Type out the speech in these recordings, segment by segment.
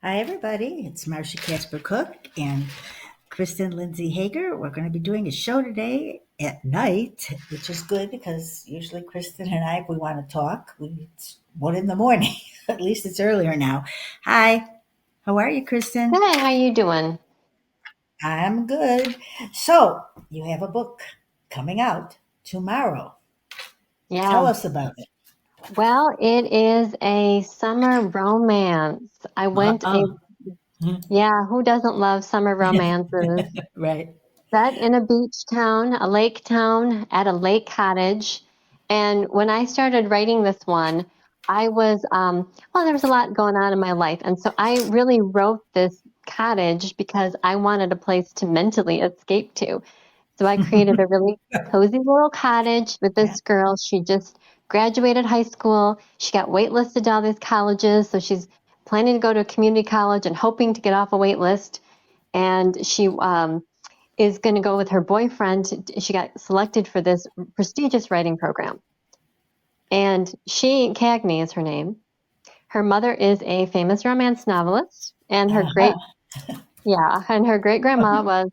Hi, everybody. It's Marsha, Casper Cook, and Krysten, Lindsay, Hager. We're going to be doing a show today at night, which is good because usually Krysten and I, if we want to talk, it's 1 in the morning. At least it's earlier now. Hi, how are you, Krysten? Hi, how you doing? I'm good. So, you have a book coming out tomorrow. Tell Yeah. us about it. Well, it is a summer romance. I went a Uh-uh. Yeah, who doesn't love summer romances? Right. Set in a beach town, a lake town, at a lake cottage. And when I started writing this one, I was well, there was a lot going on in my life. And so I really wrote this cottage because I wanted a place to mentally escape to. So I created a really cozy little cottage with Yeah. this girl. She just graduated high school. She got waitlisted to all these colleges. So she's planning to go to a community college and hoping to get off a wait list. And she is going to go with her boyfriend. She got selected for this prestigious writing program. And Cagney is her name. Her mother is a famous romance novelist, and Uh-huh. and her great grandma was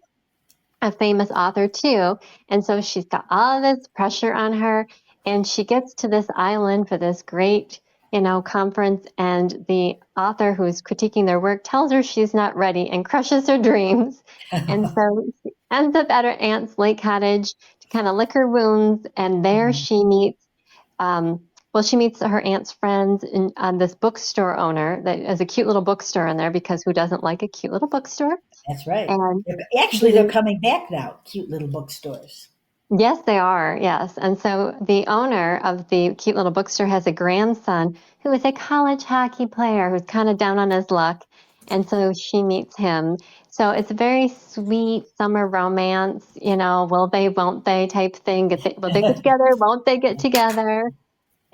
a famous author too. And so she's got all this pressure on her, and she gets to this island for this great, conference, and the author who's critiquing their work tells her she's not ready and crushes her dreams. And so she ends up at her aunt's lake cottage to kind of lick her wounds, and there she meets um, she meets her aunt's friends and this bookstore owner that has a cute little bookstore in there because who doesn't like a cute little bookstore? That's right. And Actually, they're the coming back now, cute little bookstores. Yes, they are. Yes. And so the owner of the cute little bookstore has a grandson who is a college hockey player who's kind of down on his luck. And so she meets him. So it's a very sweet summer romance, will they, won't they type thing. Will they get together? Won't they get together?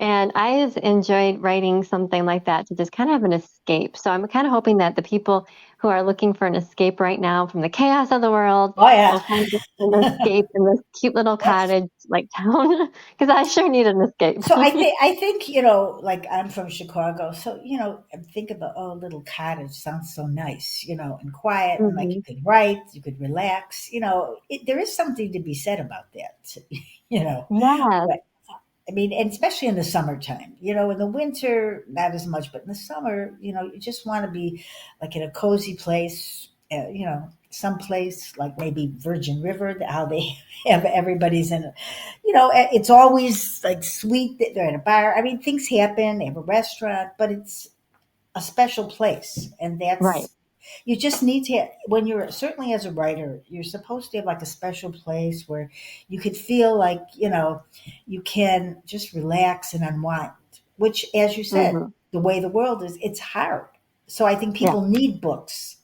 And I just enjoyed writing something like that to just kind of have an escape. So I'm kind of hoping that the people who are looking for an escape right now from the chaos of the world Oh, yeah. will find an escape in this cute little That's cottage like town because I sure need an escape. so I think, like I'm from Chicago, so think about, oh, a little cottage sounds so nice, and quiet, and like you Hmm. could write, you could relax, there is something to be said about that, you know. Yes, But I mean, and especially in the summertime, in the winter, not as much, but in the summer, you just want to be like in a cozy place, someplace like maybe Virgin River, how they have everybody's in, it's always like sweet. They're in a bar. I mean, things happen. They have a restaurant, but it's a special place. And right. you just need to, when you're certainly as a writer, you're supposed to have like a special place where you could feel like, you can just relax and unwind, which, as you said, Hmm. the way the world is, it's hard. So I think Yeah, people need books,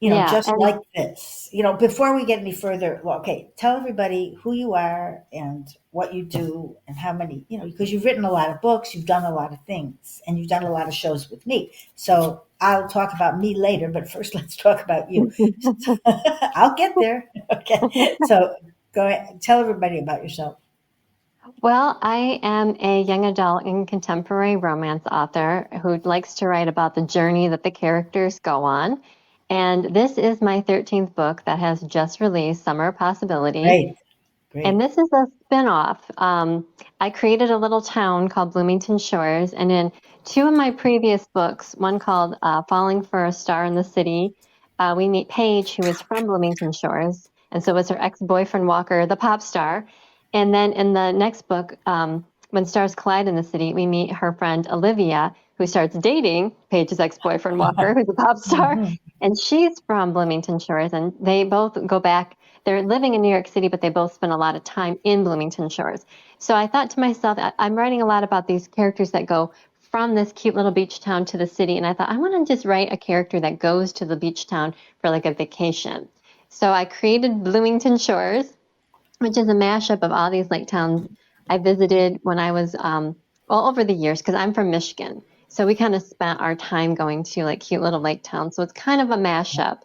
yeah. just And like this. Before we get any further, well, okay, tell everybody who you are and what you do and how many, because you've written a lot of books, you've done a lot of things, and you've done a lot of shows with me. So I'll talk about me later, but first let's talk about you. I'll get there. Okay. So go ahead, tell everybody about yourself. well, I am a young adult and contemporary romance author who likes to write about the journey that the characters go on. And this is my 13th book that has just released, Summer Possibility. Great. And Great. this is a spin-off. I created a little town called Bloomington Shores. And in two of my previous books, one called Falling for a Star in the City, we meet Paige, who is from Bloomington Shores. And so was her ex-boyfriend, Walker, the pop star. And then in the next book, When Stars Collide in the City, we meet her friend Olivia, who starts dating Paige's ex-boyfriend, Walker, who's a pop star. Mhm. And she's from Bloomington Shores. And they both go back. They're living in New York City, but they both spend a lot of time in Bloomington Shores. So I thought to myself, I'm writing a lot about these characters that go from this cute little beach town to the city. And I thought, I want to just write a character that goes to the beach town for like a vacation. So I created Bloomington Shores, which is a mashup of all these lake towns I visited when I was, well, over the years, because I'm from Michigan. So we kind of spent our time going to like cute little lake towns. So it's kind of a mashup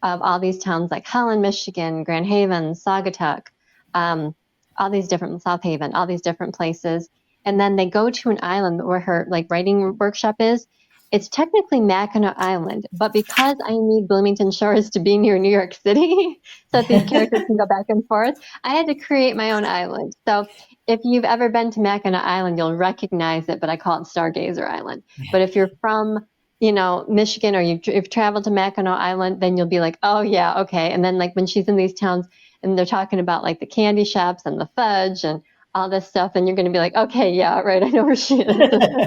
of all these towns like Holland, Michigan, Grand Haven, Saugatuck, um, all these different South Haven, all these different places. And then they go to an island where her like writing workshop is. It's technically Mackinac Island, but because I need Bloomington Shores to be near New York City so that these characters can go back and forth, I had to create my own island. So if you've ever been to Mackinac Island, you'll recognize it, but I call it Stargazer Island. But if you're from, Michigan, or you've traveled to Mackinac Island, then you'll be like, oh yeah, okay. And then like when she's in these towns and they're talking about like the candy shops and the fudge and all this stuff, and you're going to be like, okay, yeah, right, I know where she is.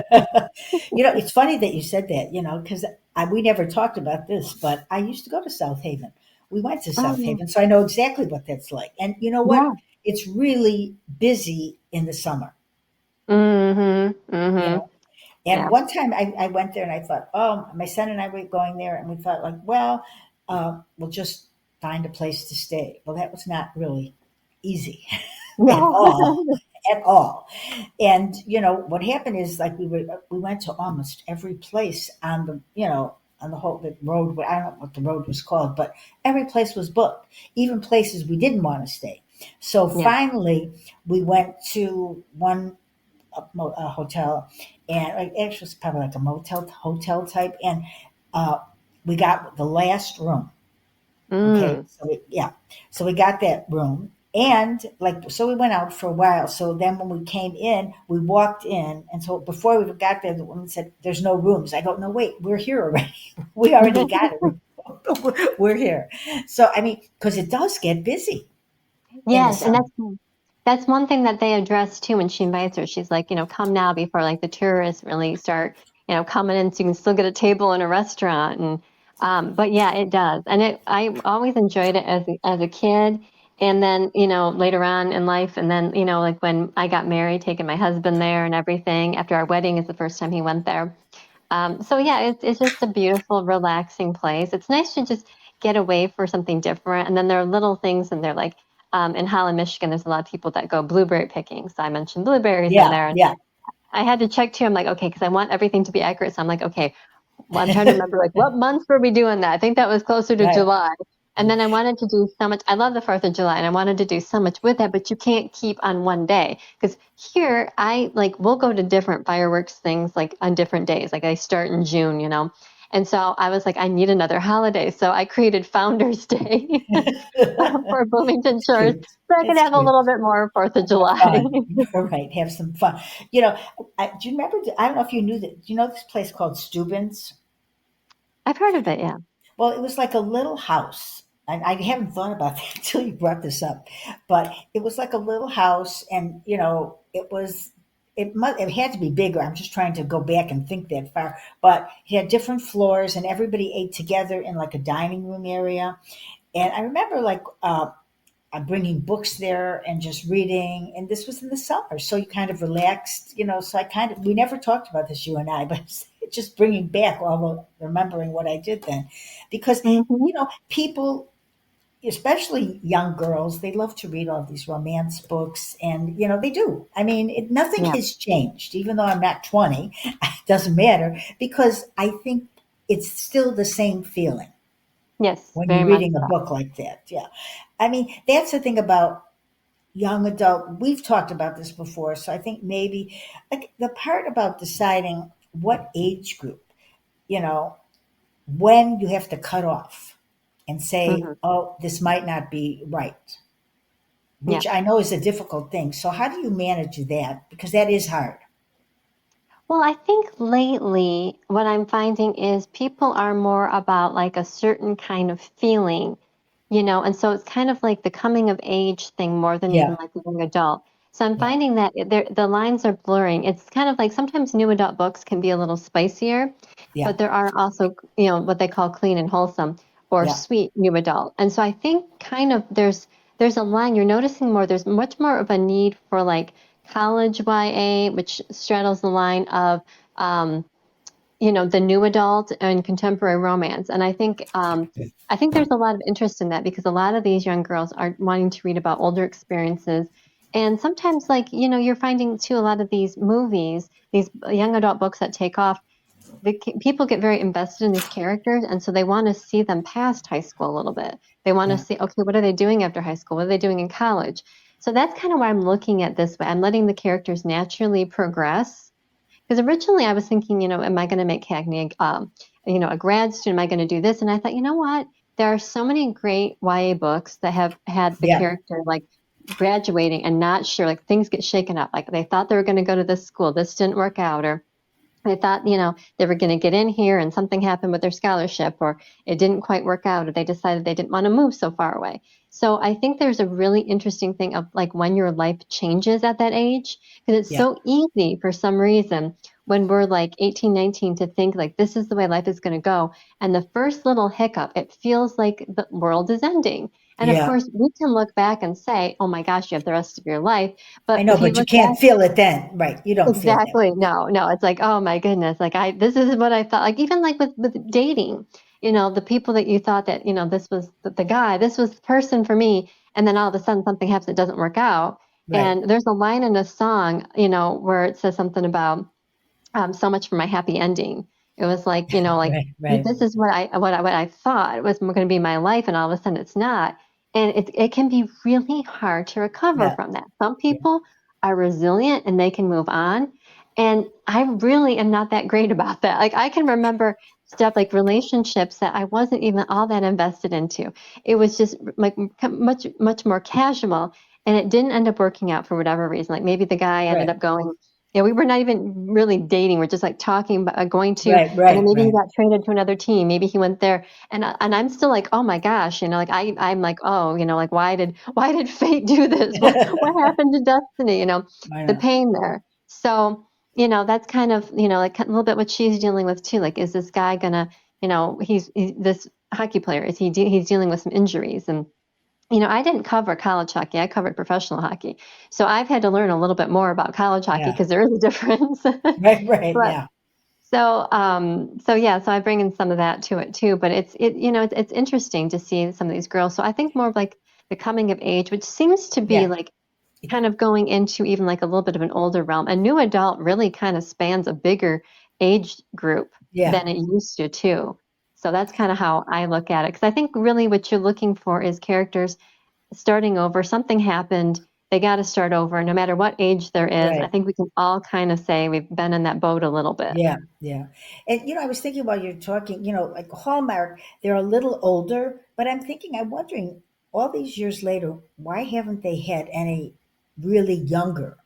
It's funny that you said that, because we never talked about this, but I used to go to South Haven. We went to Oh South yeah, Haven, so I know exactly what that's like. And you know what? yeah. It's really busy in the summer, Mm-hmm. you Mm-hmm. know? And Yeah. one time I went there and I thought, oh, my son and I were going there, and we thought, like, well, we'll just find a place to stay. Well, that was not really easy at No. all, at all. And what happened is, like, we went to almost every place on the whole the road. I don't know what the road was called, but every place was booked, even places we didn't want to stay. So Yeah. finally, we went to one a hotel, and like, actually it was probably like a motel hotel type, and uh, we got the last room. Okay, Mm. so we got that room, and like, so we went out for a while. So then when we came in, we walked in, and so before we got there, the woman said, "There's no rooms." I go, "No, wait, we're here already. We already got it. We're here." So I mean, because it does get busy in the Yes, and summer. that's one thing that they address too when she invites her. She's like, come now before like the tourists really start, coming in so you can still get a table in a restaurant. And but yeah, it does. And I always enjoyed it as a kid. And then, later on in life, and then, like when I got married, taking my husband there and everything after our wedding is the first time he went there. So yeah, it's just a beautiful, relaxing place. It's nice to just get away for something different. And then there are little things, and they're like, in Holland, Michigan, there's a lot of people that go blueberry picking. So I mentioned blueberries in Yeah, there. And yeah, I had to check too. I'm like, okay, because I want everything to be accurate. So I'm like, okay, well, I'm trying to remember like what months were we doing that? I think that was closer to right. July. And then I wanted to do so much. I love the 4th of July, and I wanted to do so much with that, but you can't keep on one day. Because here, I like, we'll go to different fireworks things like on different days. Like I start in June, And so I was like, I need another holiday. So I created Founder's Day for Bloomington It's Shores cute. so I could It's have a cute. little bit more 4th of July. Fun. All right, have some fun. Do you remember? I don't know if you knew that. Do you know this place called Steuben's? I've heard of it, yeah. Well, it was like a little house. And I haven't thought about that until you brought this up. But it was like a little house, and it had to be bigger. I'm just trying to go back and think that far. But it had different floors, and everybody ate together in like a dining room area. And I remember, like, bringing books there and just reading. And this was in the summer, so you kind of relaxed. So we never talked about this, you and I, but it's just bringing back all the remembering what I did then, because Hmm. people, especially young girls, they love to read all these romance books, and they do. I mean, nothing Yeah. has changed, even though I'm not 20. It doesn't matter, because I think it's still the same feeling Yes, when very you're much reading a so. book like that. Yeah. I mean, that's the thing about young adult. We've talked about this before, so I think maybe, like, the part about deciding what age group, you know, when you have to cut off and say, Hmm. oh, this might not be right, Yeah. which I know is a difficult thing. So how do you manage that? Because that is hard. Well, I think lately what I'm finding is people are more about like a certain kind of feeling, and so it's kind of like the coming of age thing more than even Yeah, like the young adult. So I'm yeah, finding that the lines are blurring. It's kind of like sometimes new adult books can be a little spicier, yeah, but there are also, what they call clean and wholesome or yeah, sweet new adult. And so I think kind of there's a line you're noticing more. There's much more of a need for like college YA, which straddles the line of um, the new adult and contemporary romance. And I think there's a lot of interest in that because a lot of these young girls are wanting to read about older experiences. And sometimes, like, you're finding too a lot of these movies, these young adult books that take off, people get very invested in these characters, and so they want to see them past high school a little bit. They want to yeah. see, okay, what are they doing after high school? What are they doing in college? So that's kind of why I'm looking at this way. I'm letting the characters naturally progress. Because originally I was thinking, am I going to make Cagney, a grad student? Am I going to do this? And I thought, you know what? There are so many great YA books that have had the Yeah. character like graduating and not sure, like things get shaken up. Like they thought they were going to go to this school, this didn't work out, or they thought, they were going to get in here and something happened with their scholarship, or it didn't quite work out, or they decided they didn't want to move so far away. So I think there's a really interesting thing of like when your life changes at that age, because it's Yeah. so easy for some reason when we're like 18, 19 to think like this is the way life is going to go. And the first little hiccup, it feels like the world is ending. And of Yeah. course, we can look back and say, oh my gosh, you have the rest of your life. I But know, if you but you look back, can't feel it then. Right. You don't feel that. exactly. No, no. It's like, oh my goodness. Like this is what I thought. Like even like with dating, the people that you thought that, this was the guy, this was the person for me. And then all of a sudden something happens that doesn't work out. Right. And there's a line in a song, where it says something about so much for my happy ending. It was like, like Right. Right. this is what I thought was going to be my life, and all of a sudden it's not. And it can be really hard to recover Yeah. from that. Some Yeah. people are resilient and they can move on. And I really am not that great about that. Like I can remember stuff like relationships that I wasn't even all that invested into. It was just like much, much more casual. And it didn't end up working out for whatever reason. Like maybe the guy ended Right. up going, yeah, we were not even really dating. We're just like talking about going to, Right. and then Right. maybe he Right. got traded to another team. Maybe he went there, and I'm still like, oh my gosh, like I'm like, oh, like why did fate do this? What happened to destiny? I The know. pain there. So that's kind of like a little bit what she's dealing with too. Like, is this guy gonna, he's this hockey player? Is he's dealing with some injuries and I didn't cover college hockey. I covered professional hockey. So I've had to learn a little bit more about college hockey Yeah. because there is a difference. Right. Right. But Yeah. so yeah, so I bring in some of that to it too. But it's interesting to see some of these girls. So I think more of like the coming of age, which seems to be Yeah. like kind of going into even like a little bit of an older realm. A new adult really kind of spans a bigger age group Yeah. than it used to too. So that's kind of how I look at it. Because I think really what you're looking for is characters starting over. Something happened. They got to start over, no matter what age there is. I Right. think we can all kind of say we've been in that boat a little bit. Yeah. Yeah. And I was thinking while you're talking, like Hallmark, they're a little older, but I'm wondering, all these years later, why haven't they had any really younger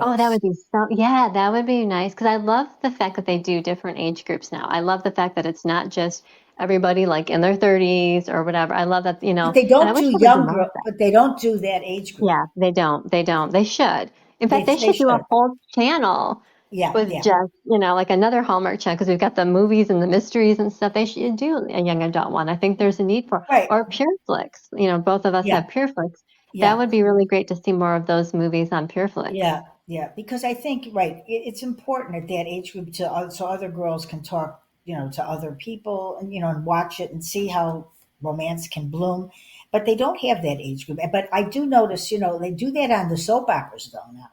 Oh, that girls? would be so, yeah, that would be nice. Because I love the fact that they do different age groups now. I love the fact that it's not just everybody like in their 30s or whatever. I love that, But they and I don't wish do they would do more of that. but they don't do that age group. Yeah, they don't. They don't. They should. In fact, they They should do a should. whole channel Yeah. with Yeah. just, like another Hallmark channel because we've got the movies and the mysteries and stuff. They should do a young adult one. I think there's a need for, Right. or Pure Flix. Both of us Yeah. have Pure Flix. That Yeah. would be really great to see more of those movies on Pure Flix. Yeah, yeah, because I think right, it's important at that age group so other girls can talk, to other people and and watch it and see how romance can bloom. But they don't have that age group. But I do notice, they do that on the soap operas though now.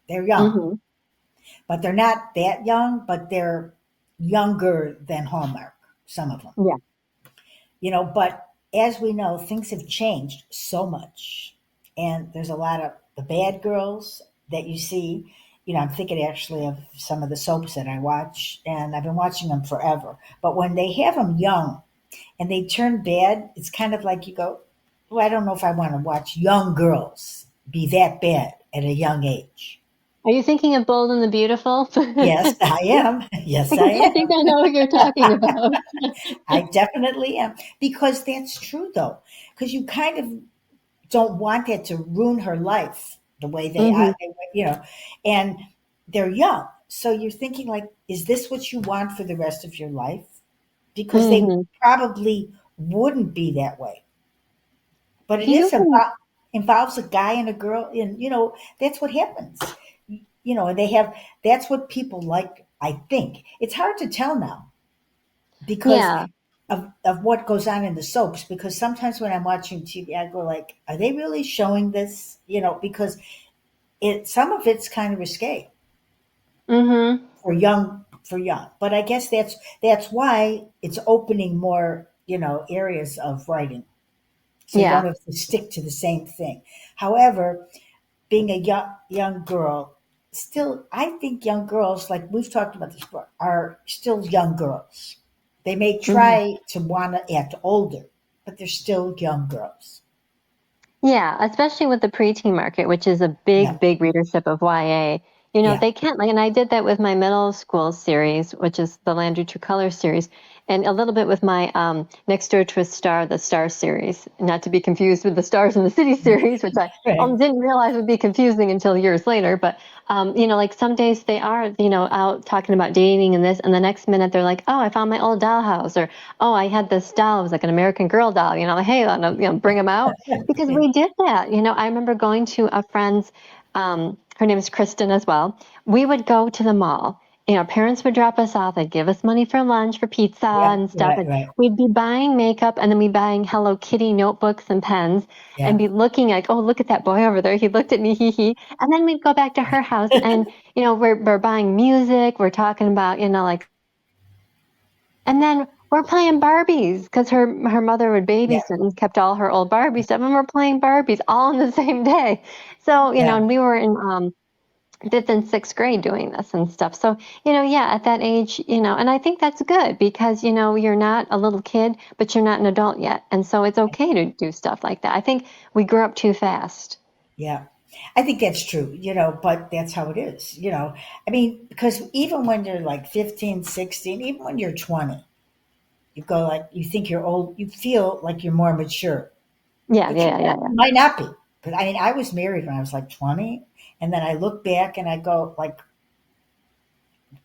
They're young, Hmm. but they're not that young, but they're younger than Hallmark, some of them. Yeah. But as we know, things have changed so much. And there's a lot of the bad girls that you see. I'm thinking actually of some of the soaps that I watch, and I've been watching them forever. But when they have them young and they turn bad, it's kind of like you go, well, I don't know if I want to watch young girls be that bad at a young age. Are you thinking of Bold and the Beautiful? Yes, I am. Yes, I Because I am. think I know what you're talking about. I definitely am. Because that's true, though. Because you kind of don't want it to ruin her life the way they Hmm. are, and they're young. So you're thinking like, is this what you want for the rest of your life? Because they Hmm. probably wouldn't be that way. But it Do you is think? involves a guy and a girl, and that's what happens. And that's what people like. I think it's hard to tell now because Yeah. of what goes on in the soaps, because sometimes when I'm watching TV I go like, are they really showing this, because some of it's kind of risque Hmm. for young, but I guess that's why it's opening more areas of writing, So you don't Yeah. have to stick to the same thing. However, being a young girl, still, I think young girls, like we've talked about this before, are still young girls. They may Mhm. try to want to act older, but they're still young girls. Yeah, especially with the preteen market, which is a Yeah, big, big readership of YA. yeah, They can't like, and I did that with my middle school series, which is the Landry True Color series, and a little bit with my Next Door to a Star, the Star series, not to be confused with the Stars in the City series, which I right. didn't realize would be confusing until years later. But like some days they are, out talking about dating and this, and the next minute they're like, "Oh, I found my old dollhouse," or "Oh, I had this doll. It was like an American Girl doll." Like, hey, bring them out because Yeah, we did that. I remember going to a friend's, her name is Krysten as well. We would go to the mall. Parents would drop us off. They'd give us money for lunch, for pizza yeah, and stuff. right, And right. we'd be buying makeup and then we'd buying Hello Kitty notebooks and pens and Yeah, be looking like, oh, look at that boy over there. He looked at me, hee hee. And then we'd go back to her house and, we're buying music. We're talking about, like, and then we're playing Barbies because her mother would yeah, babysit and kept all her old Barbie stuff, and we're playing Barbies all in the same day. So, yeah, and we were in fifth and sixth grade doing this and stuff. So, yeah, at that age, and I think that's good because, you're not a little kid, but you're not an adult yet. And so it's okay to do stuff like that. I think we grew up too fast. yeah. I think that's true, but that's how it is. I mean, because even when you're like 15, 16, even when you're 20, you go like, you think you're old, you feel like you're more mature, Yeah, but yeah, yeah, you might not be. Because I mean, I was married when I was like 20, and then I look back and I go, like,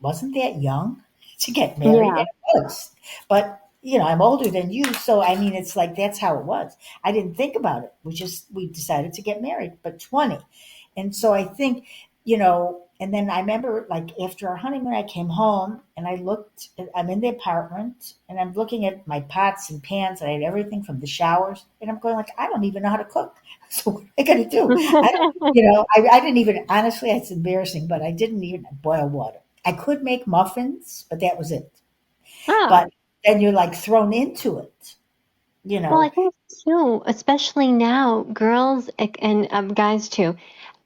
wasn't that young to get yeah. married? Yeah. And it was. But, I'm older than you. So, I mean, it's like that's how it was. I didn't think about it. We decided to get married, but 20. And so I think, and then I remember like after our honeymoon, I came home and I'm in the apartment and I'm looking at my pots and pans. And I had everything from the showers. And I'm going like, I don't even know how to cook. So what am I going to do? I don't, I didn't even, honestly, it's embarrassing, but I didn't even boil water. I could make muffins, but that was it. Oh. But then you're like thrown into it, you Well, I know. think too, especially now, girls and guys too,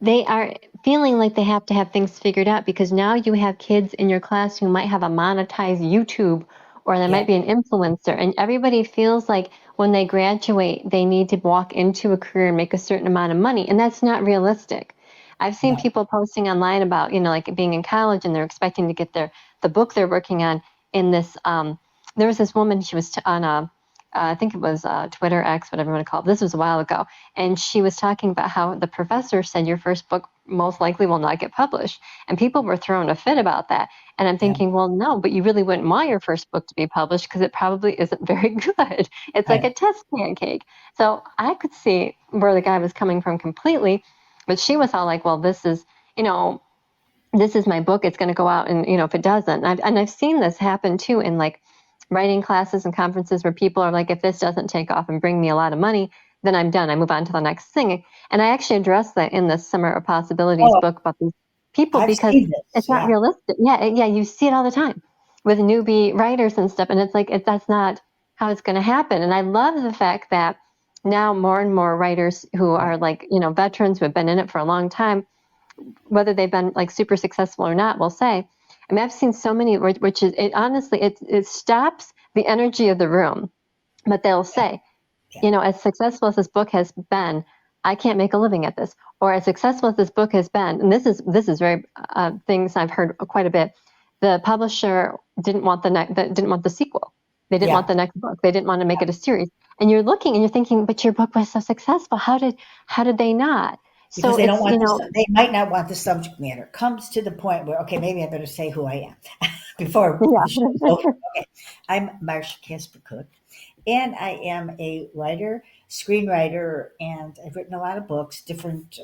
they are feeling like they have to have things figured out because now you have kids in your class who might have a monetized YouTube or they Yeah, might be an influencer, and everybody feels like when they graduate, they need to walk into a career and make a certain amount of money, and that's not realistic. I've seen no, people posting online about, like being in college and they're expecting to get the book they're working on in this. There was this woman, she was on a I think it was Twitter X, whatever you want to call it. This was a while ago. And she was talking about how the professor said your first book most likely will not get published. And people were throwing a fit about that. And I'm yeah, thinking, well, no, but you really wouldn't want your first book to be published because it probably isn't very good. It's like right, a test pancake. So I could see where the guy was coming from completely. But she was all like, well, you know, this is my book. It's going to go out. And, if it doesn't, and I've seen this happen too in like writing classes and conferences where people are like, if this doesn't take off and bring me a lot of money, then I'm done. I move on to the next thing. And I actually addressed that in the Summer of Possibilities oh, book about these people I've because seen this, it's not yeah, realistic. Yeah, yeah, you see it all the time with newbie writers and stuff. And it's like, that's not how it's going to happen. And I love the fact that now more and more writers who are right, like, veterans who have been in it for a long time, whether they've been like super successful or not, will say. I mean, I've seen so many, which is it. Honestly, it stops the energy of the room, but they'll say, yeah, as successful as this book has been, I can't make a living at this, or as successful as this book has been, and this is very things I've heard quite a bit. The publisher didn't want the sequel. They didn't want yeah. the next book. They didn't want to make it a series. And you're looking and you're thinking, but your book was so successful. How did they not? Because So they don't it's want they might not want the subject matter. Comes to the point where, okay, maybe I better say who I am before the show's yeah. over. Okay, I'm Marsha Casper Cook, and I am a writer, screenwriter, and I've written a lot of books, different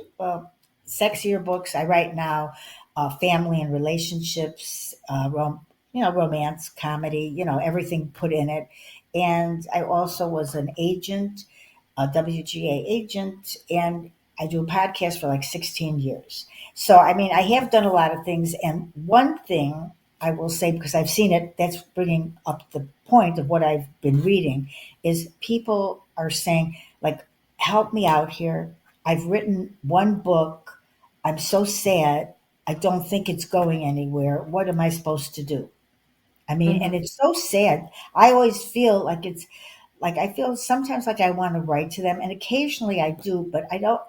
sexier books. I write now, family and relationships, romance, comedy, everything put in it. And I also was an agent, a WGA agent, and I do a podcast for like 16 years. So, I mean, I have done a lot of things. And one thing I will say, because I've seen it, that's bringing up the point of what I've been reading, is people are saying like, help me out here. I've written one book. I'm so sad. I don't think it's going anywhere. What am I supposed to do? I mean, and Hmm. it's so sad. I always feel like it's like I feel sometimes like I want to write to them, and occasionally I do, but I don't,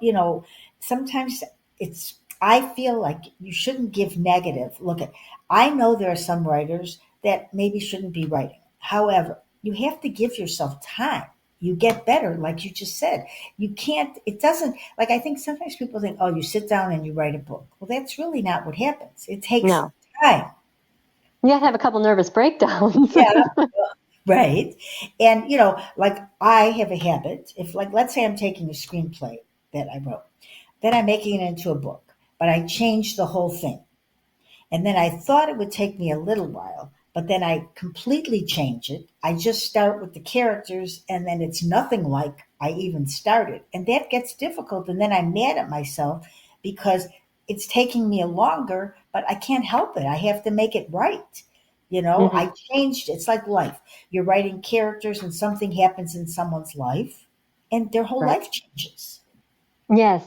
sometimes it's, I feel like you shouldn't give negative. Look at, I know there are some writers that maybe shouldn't be writing. However, you have to give yourself time. You get better, like you just said. You can't, it doesn't, like I think sometimes people think, oh, you sit down and you write a book. Well, that's really not what happens. It takes No, time. you have to have a couple nervous breakdowns. Yeah. Right. And, like I have a habit, if like, let's say I'm taking a screenplay that I wrote, then I'm making it into a book, but I changed the whole thing. And then I thought it would take me a little while, but then I completely change it. I just start with the characters and then it's nothing like I even started. And that gets difficult. And then I'm mad at myself because it's taking me longer, but I can't help it. I have to make it right. Hmm. I changed. It's like life. You're writing characters and something happens in someone's life and their whole Right. life changes. Yes.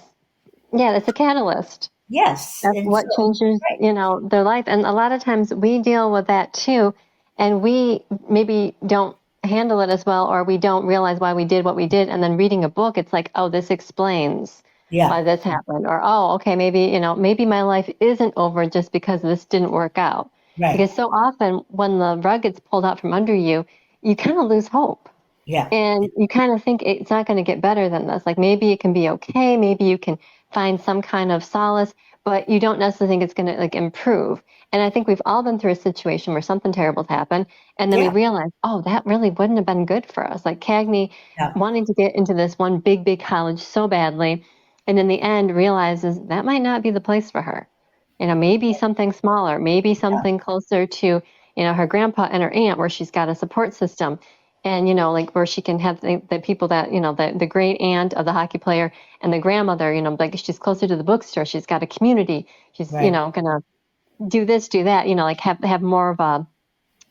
Yeah, it's a catalyst. Yes. That's And what so, changes, right. their life. And a lot of times we deal with that too, and we maybe don't handle it as well, or we don't realize why we did what we did. And then reading a book, it's like, oh, this explains Yeah. why this happened, or oh, okay, maybe my life isn't over just because this didn't work out. Right. Because so often when the rug gets pulled out from under you, you kind of lose hope. Yeah. And you kind of think it's not going to get better than this. Like maybe it can be okay. Maybe you can find some kind of solace, but you don't necessarily think it's going to like improve. And I think we've all been through a situation where something terrible's happened, and then we Yeah. realize, oh, that really wouldn't have been good for us. Like Cagney Yeah. wanting to get into this one big, big college so badly, and in the end realizes that might not be the place for her. Maybe something smaller, maybe Yeah. something closer to, her grandpa and her aunt where she's got a support system and like where she can have the people that the great aunt of the hockey player and the grandmother, like she's closer to the bookstore, she's got a community, she's Right. gonna do this, do that, like have more of a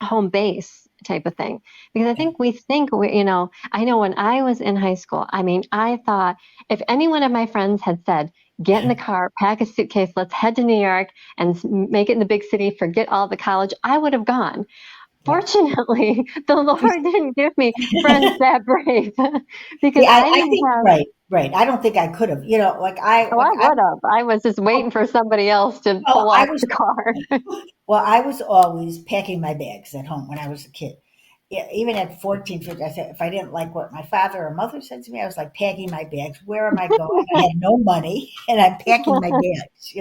home base type of thing. Because I Yeah. think we think we, I know when I was in high school, I mean, I thought if any one of my friends had said, get in the car, pack a suitcase, let's head to New York and make it in the big city, forget all the college, I would have gone. Yeah. Fortunately, the You Lord didn't give me friends that brave see, because I I didn't think have. right, right. I don't think I could have. Oh, I would have. I was just Oh, waiting for somebody else to well, pull I off was the car. I was always packing my bags at home when I was a kid. Yeah, even at 14, 15, I said if I didn't like what my father or mother said to me, I was like packing my bags. Where am I going? I had no money, and I'm packing my bags.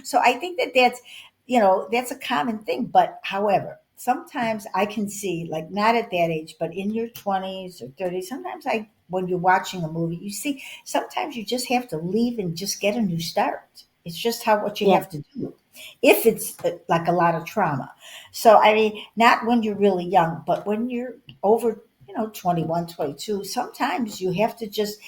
So I think that's a common thing. But however, sometimes I can see, like not at that age, but in your 20s or 30s, sometimes when you're watching a movie, you see sometimes you just have to leave and just get a new start. It's just what you Yeah. have to do if it's like a lot of trauma. So, I mean, not when you're really young, but when you're over, 21, 22, sometimes you have to just,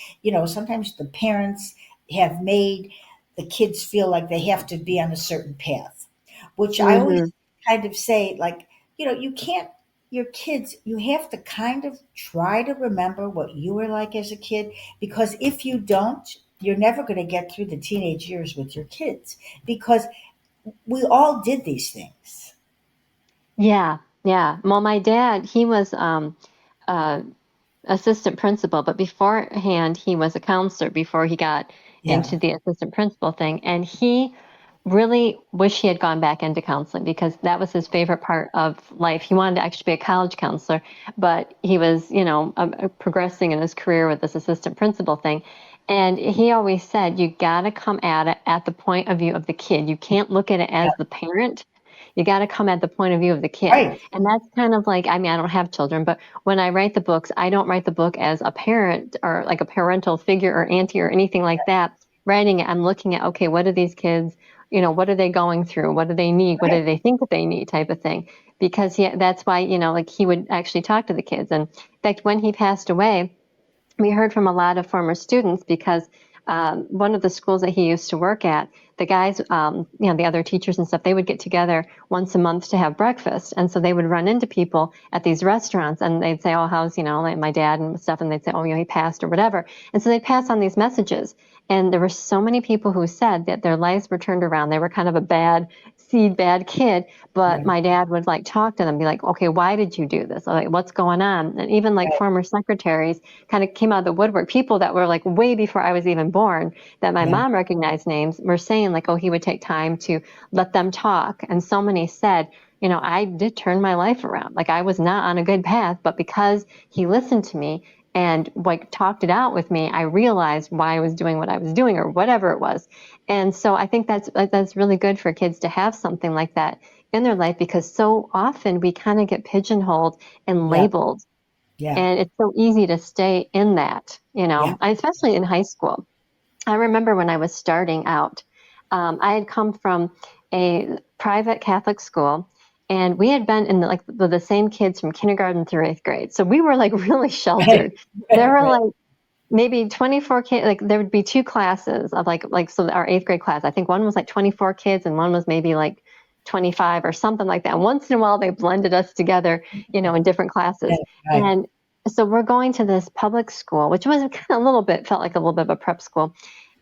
sometimes the parents have made the kids feel like they have to be on a certain path, which I always Hmm. kind of say, like, you can't, your kids, you have to kind of try to remember what you were like as a kid, because if you don't, you're never going to get through the teenage years with your kids because we all did these things. Yeah. Yeah. Well, my dad, he was uh, assistant principal, but beforehand he was a counselor before he got Yeah. into the assistant principal thing. And he really wished he had gone back into counseling because that was his favorite part of life. He wanted to actually be a college counselor, but he was, progressing in his career with this assistant principal thing. And he always said, you got to come at it at the point of view of the kid. You can't look at it Yeah. as the parent. You got to come at the point of view of the kid. Right. And that's kind of like, I mean, I don't have children, but when I write the books, I don't write the book as a parent or like a parental figure or auntie or anything like that. Writing it, I'm looking at, okay, what are these kids, what are they going through? What do they need? What Right. do they think that they need type of thing? Because that's why, like he would actually talk to the kids. And in fact, when he passed away, we heard from a lot of former students because one of the schools that he used to work at, the guys, the other teachers and stuff, they would get together once a month to have breakfast. And so they would run into people at these restaurants and they'd say, oh, how's, like my dad and stuff. And they'd say, oh, he passed or whatever. And so they'd pass on these messages. And there were so many people who said that their lives were turned around. They were kind of a bad seed, bad kid. But Right. my dad would like talk to them, be like, okay, why did you do this? Like, what's going on? And even like Right. former secretaries kind of came out of the woodwork, people that were like way before I was even born, that my Yeah. mom recognized names, were saying like, oh, he would take time to let them talk. And so many said, I did turn my life around. Like I was not on a good path, but because he listened to me and like talked it out with me, I realized why I was doing what I was doing or whatever it was. And so I think that's really good for kids to have something like that in their life, because so often we kind of get pigeonholed and Yeah. labeled, Yeah. and it's so easy to stay in that, Yeah. especially in high school. I remember when I was starting out, I had come from a private Catholic school, and we had been in the same kids from kindergarten through eighth grade. So we were like really Right. sheltered. There Right. were Right. like maybe 24 kids. Like there would be two classes of so our eighth grade class, I think one was like 24 kids and one was maybe like 25 or something like that. And once in a while they blended us together, in different classes. Right. Right. And so we're going to this public school, which was kind of felt like a little bit of a prep school.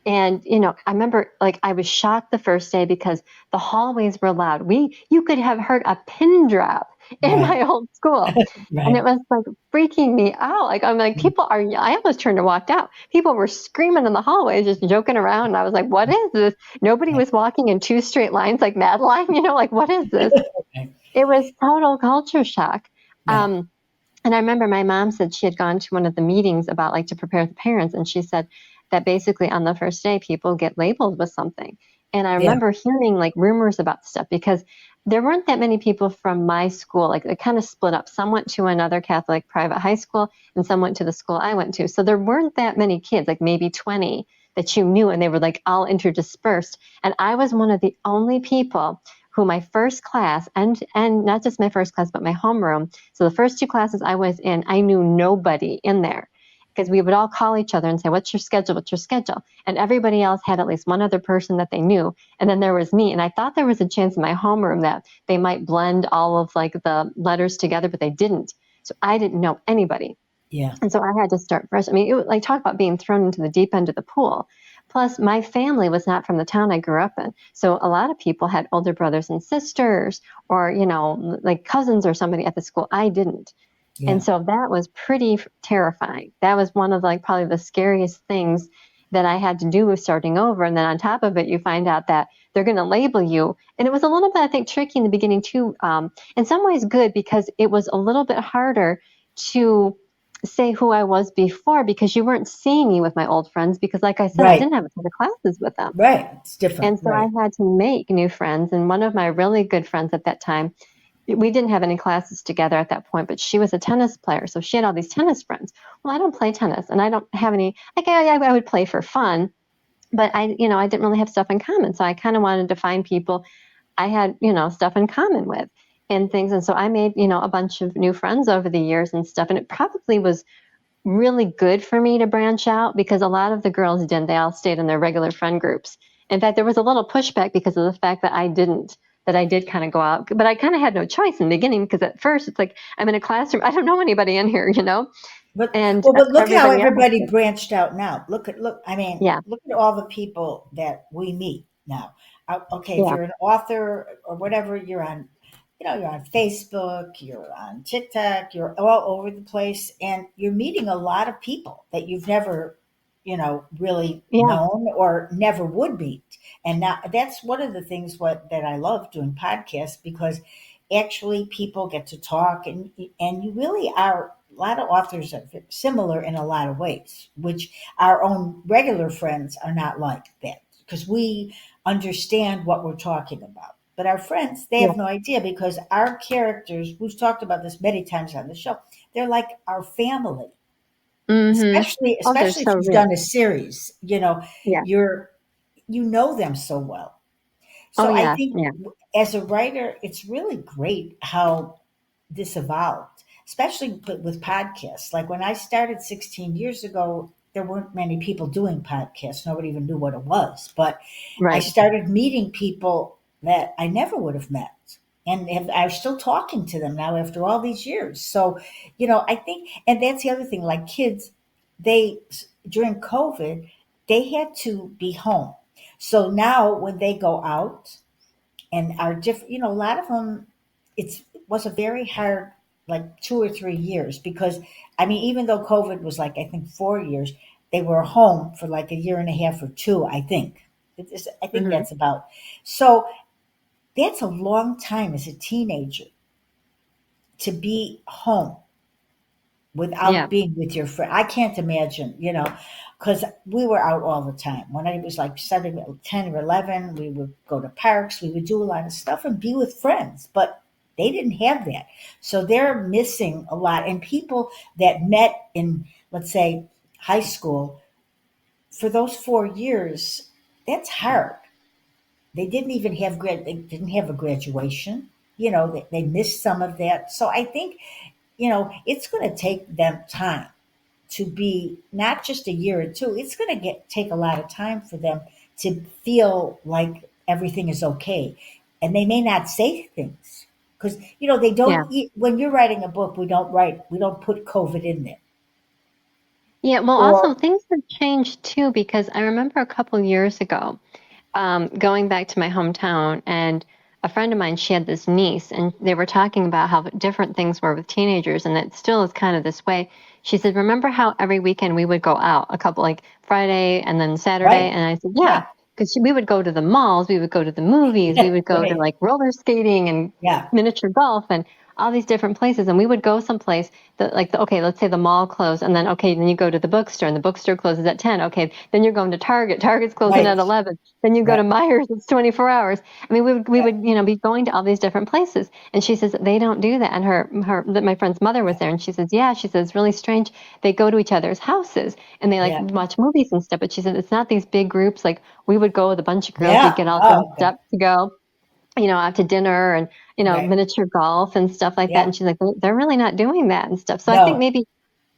And, I remember like I was shocked the first day because the hallways were loud. You could have heard a pin drop in Right. my old school. And Right. it was like freaking me out. Like, I'm like, I almost turned and walked out. People were screaming in the hallways, just joking around. And I was like, what is this? Nobody was walking in two straight lines like Madeline, like, what is this? Right. It was total culture shock. Yeah. And I remember my mom said she had gone to one of the meetings about like to prepare the parents. And she said that basically on the first day, people get labeled with something. And I Yeah. remember hearing like rumors about stuff because there weren't that many people from my school. Like it kind of split up. Some went to another Catholic private high school and some went to the school I went to. So there weren't that many kids, like maybe 20 that you knew, and they were like all interdispersed. And I was one of the only people who my first class and not just my first class, but my homeroom. So the first two classes I was in, I knew nobody in there because we would all call each other and say, what's your schedule? What's your schedule? And everybody else had at least one other person that they knew. And then there was me. And I thought there was a chance in my homeroom that they might blend all of like the letters together, but they didn't. So I didn't know anybody. Yeah. And so I had to start fresh. I mean, like talk about being thrown into the deep end of the pool. Plus, my family was not from the town I grew up in. So a lot of people had older brothers and sisters or, like cousins or somebody at the school. I didn't. Yeah. And so that was pretty terrifying. That was one of like probably the scariest things that I had to do with starting over. And then on top of it, you find out that they're going to label you. And it was a little bit, I think, tricky in the beginning too. In some ways good because it was a little bit harder to say who I was before because you weren't seeing me with my old friends because like I said, I Right. didn't have a ton of classes with them. Right. It's different. And so I Right. had to make new friends. And one of my really good friends at that time, we didn't have any classes together at that point, but she was a tennis player. So she had all these tennis friends. Well, I don't play tennis and I don't have any, like I would play for fun, but I didn't really have stuff in common. So I kind of wanted to find people I had, stuff in common with and things. And so I made, a bunch of new friends over the years and stuff. And it probably was really good for me to branch out because a lot of the girls didn't. They all stayed in their regular friend groups. In fact, there was a little pushback because of the fact that I didn't, that I did kind of go out, but I kind of had no choice in the beginning because at first it's like, I'm in a classroom. I don't know anybody in here, But and well, but look how everybody else everybody did. branched out now. Look. I mean, Yeah. look at all the people that we meet now. Okay, if Yeah. you're an author or whatever, you're on, you're on Facebook, you're on TikTok, you're all over the place, and you're meeting a lot of people that you've never, really Yeah. known or never would meet. And now that's one of the things that I love doing podcasts because actually people get to talk and you really are a lot of authors are similar in a lot of ways, which our own regular friends are not like that because we understand what we're talking about. But our friends, they Yeah. have no idea because our characters, we've talked about this many times on the show, they're like our family. Mm-hmm. Especially Oh, they're especially if so you've real. done a series, Yeah. you're you know them so well. Oh, So I yeah. think Yeah. as a writer, it's really great how this evolved, especially with podcasts. Like when I started 16 years ago, there weren't many people doing podcasts. Nobody even knew what it was. But I Right. started meeting people that I never would have met. And I'm still talking to them now after all these years. So, I think, and that's the other thing, like kids, they, during COVID, they had to be home. So now when they go out, and are different. A lot of them, it was a very hard, like 2 or 3 years, because I mean, even though COVID was like I think 4 years, they were home for like a year and a half or two. I think. I think Hmm. that's about. So that's a long time as a teenager to be home Yeah. without being with your friend. I can't imagine, because we were out all the time. When I was like 7, 10, or 11, we would go to parks, we would do a lot of stuff and be with friends, but they didn't have that. So they're missing a lot. And people that met in, let's say, high school for those 4 years, that's hard. They didn't have a graduation. They missed some of that. So I think, it's going to take them time to be not just a year or two. It's going to take a lot of time for them to feel like everything is okay, and they may not say things because they Yeah. don't. When you're writing a book, we don't put COVID in there. Yeah. Well, also Or things have changed too, because I remember a couple years ago, going back to my hometown, and a friend of mine, she had this niece, and they were talking about how different things were with teenagers, and it still is kind of this way. She said, "Remember how every weekend we would go out, a couple like Friday and then Saturday?" right, And I said, "Yeah." yeah, Because we would go to the malls, we would go to the movies, we would go to right, like roller skating and yeah, miniature golf and all these different places. And we would go someplace that, like, okay, let's say the mall closed, and then, okay, then you go to the bookstore, and the bookstore closes at 10. Okay, then you're going to Target. Target's closing right, at 11. Then you go right, to Myers, it's 24 hours. I mean, we yeah, would, be going to all these different places. And she says they don't do that. And my friend's mother was there, and she says, yeah, she says, it's really strange. They go to each other's houses and they like yeah, watch movies and stuff. But she said it's not these big groups. Like we would go with a bunch of girls, we'd yeah. get all dressed Oh, okay, up to go, out to dinner and, right, miniature golf and stuff like that. yeah, And she's like, they're really not doing that and stuff. So no,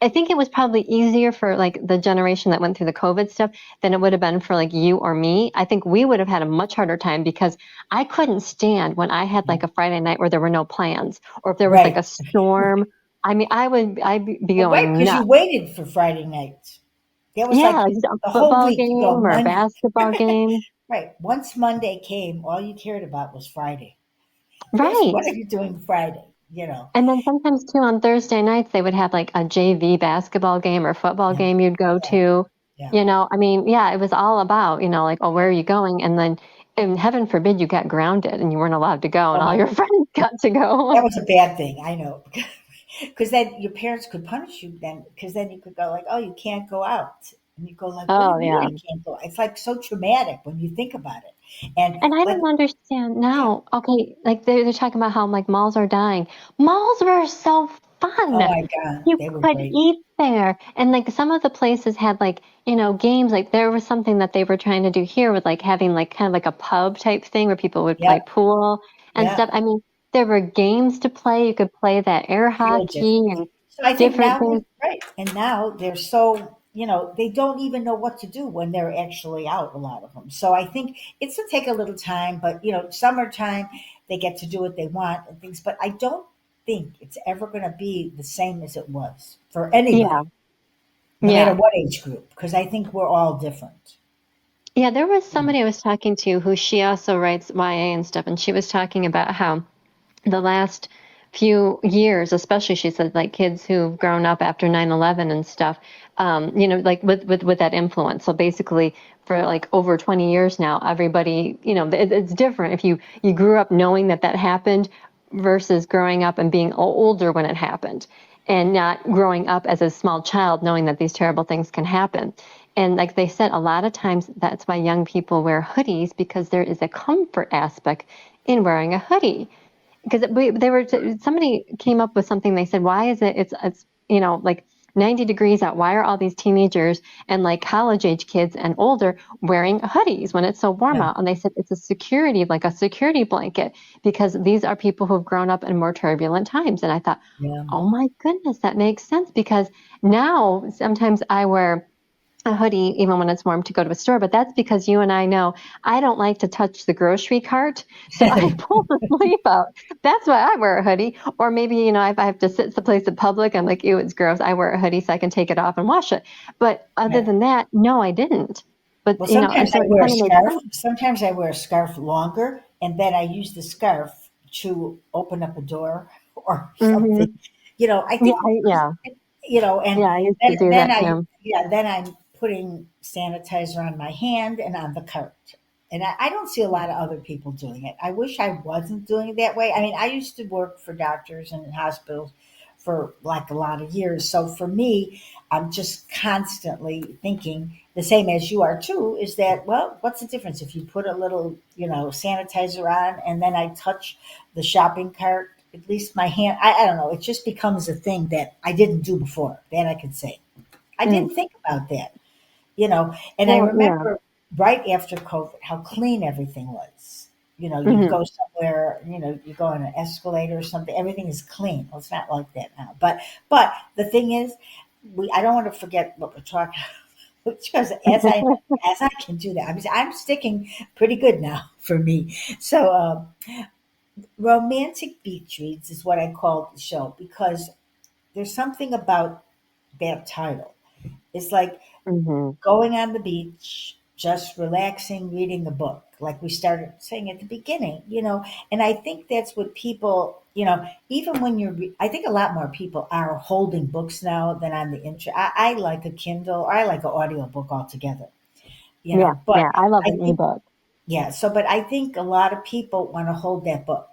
I think it was probably easier for like the generation that went through the COVID stuff than it would have been for like you or me. I think we would have had a much harder time because I couldn't stand when I had like a Friday night where there were no plans, or if there was like right. a storm. I mean, I'd be Well, right, going because you nuts. wait for Friday nights. That was Yeah, like like a the whole football week. You go game or a Monday, basketball game. right? Once Monday came, all you cared about was Friday. Right. What are you doing Friday? You know? And then sometimes too on Thursday nights they would have like a JV basketball game or football Yeah, game you'd go yeah, to. yeah, I mean, yeah, it was all about, like, oh, yeah. where are you going? And then, and heaven forbid you got grounded and you weren't allowed to go and Oh all my, your friends got to that go. was a bad thing. I know, because then your parents could punish you. Then, because then you could go like, "Oh, you can't go out," and you go like, "What do you Oh, mean yeah. I can't go?" It's like so traumatic when you think about it. And And I but don't understand yeah, now. Okay, like they're talking about how like malls are dying. Malls were so oh fun. my God, You they were could great. eat there. And like some of the places had like, games. Like there was something that they were trying to do here with like having like kind of like a pub type thing where people would play Yeah, pool and yeah. stuff. I mean, there were games to play. You could play that air Feel hockey different. and So I think different now things. we're right. And now they're so, they don't even know what to do when they're actually out, a lot of them. So I think it's to take a little time, but summertime, they get to do what they want and things. But I don't think it's ever going to be the same as it was for Yeah. anybody, no matter Yeah. what age group, because I think we're all different. Yeah. There was Mm. somebody I was talking to who she also writes YA and stuff. And she was talking about how the last few years, especially she said, like kids who've grown up after 9/11 and stuff, like with that influence. So basically for like over 20 years now, everybody, it's different if you grew up knowing that happened versus growing up and being older when it happened, and not growing up as a small child knowing that these terrible things can happen. And like they said, a lot of times that's why young people wear hoodies, because there is a comfort aspect in wearing a hoodie. Because they were, somebody came up with something. They said, why is it's like 90 degrees out, why are all these teenagers and like college age kids and older wearing hoodies when it's so warm Yeah, out? And they said it's like a security blanket, because these are people who've grown up in more turbulent times. And I thought, yeah, oh my goodness, that makes sense, because now sometimes I wear a hoodie even when it's warm to go to a store, but that's because you and I know I don't like to touch the grocery cart. So I pull the sleeve out. That's why I wear a hoodie. Or maybe, if I have to sit someplace in public, I'm like, ew, it's gross. I wear a hoodie so I can take it off and wash it. But other Right. than that, no, I didn't. But, Well, sometimes so I it wear a kind of makes scarf. sense. Sometimes I wear a scarf longer, and then I use the scarf to open up a door or Hmm. something. I Yeah, think, yeah, and yeah. I used to then, do then that I, too. yeah, then I'm putting sanitizer on my hand and on the cart. And I don't see a lot of other people doing it. I wish I wasn't doing it that way. I mean, I used to work for doctors and in hospitals for like a lot of years. So for me, I'm just constantly thinking the same as you are too, is that, well, what's the difference if you put a little, sanitizer on and then I touch the shopping cart? At least my hand, I don't know, it just becomes a thing that I didn't do before. That I could say. I Mm. didn't think about that, you know. And I Well, yeah. remember right after COVID how clean everything was. You'd Hmm. go somewhere, you go on an escalator or something, everything is clean. Well, it's not like that now. But the thing is, I don't want to forget what we're talking about because as I can do that, I'm sticking pretty good now for me. So romantic beach reads is what I called the show because there's something about that title. It's like Hmm. going on the beach, just relaxing, reading a book, like we started saying at the beginning, And I think that's what people, even when I think a lot more people are holding books now than on the internet. I like a Kindle or I like an audio book altogether, Yeah, But yeah. I love I an think, ebook. yeah, but I think a lot of people want to hold that book.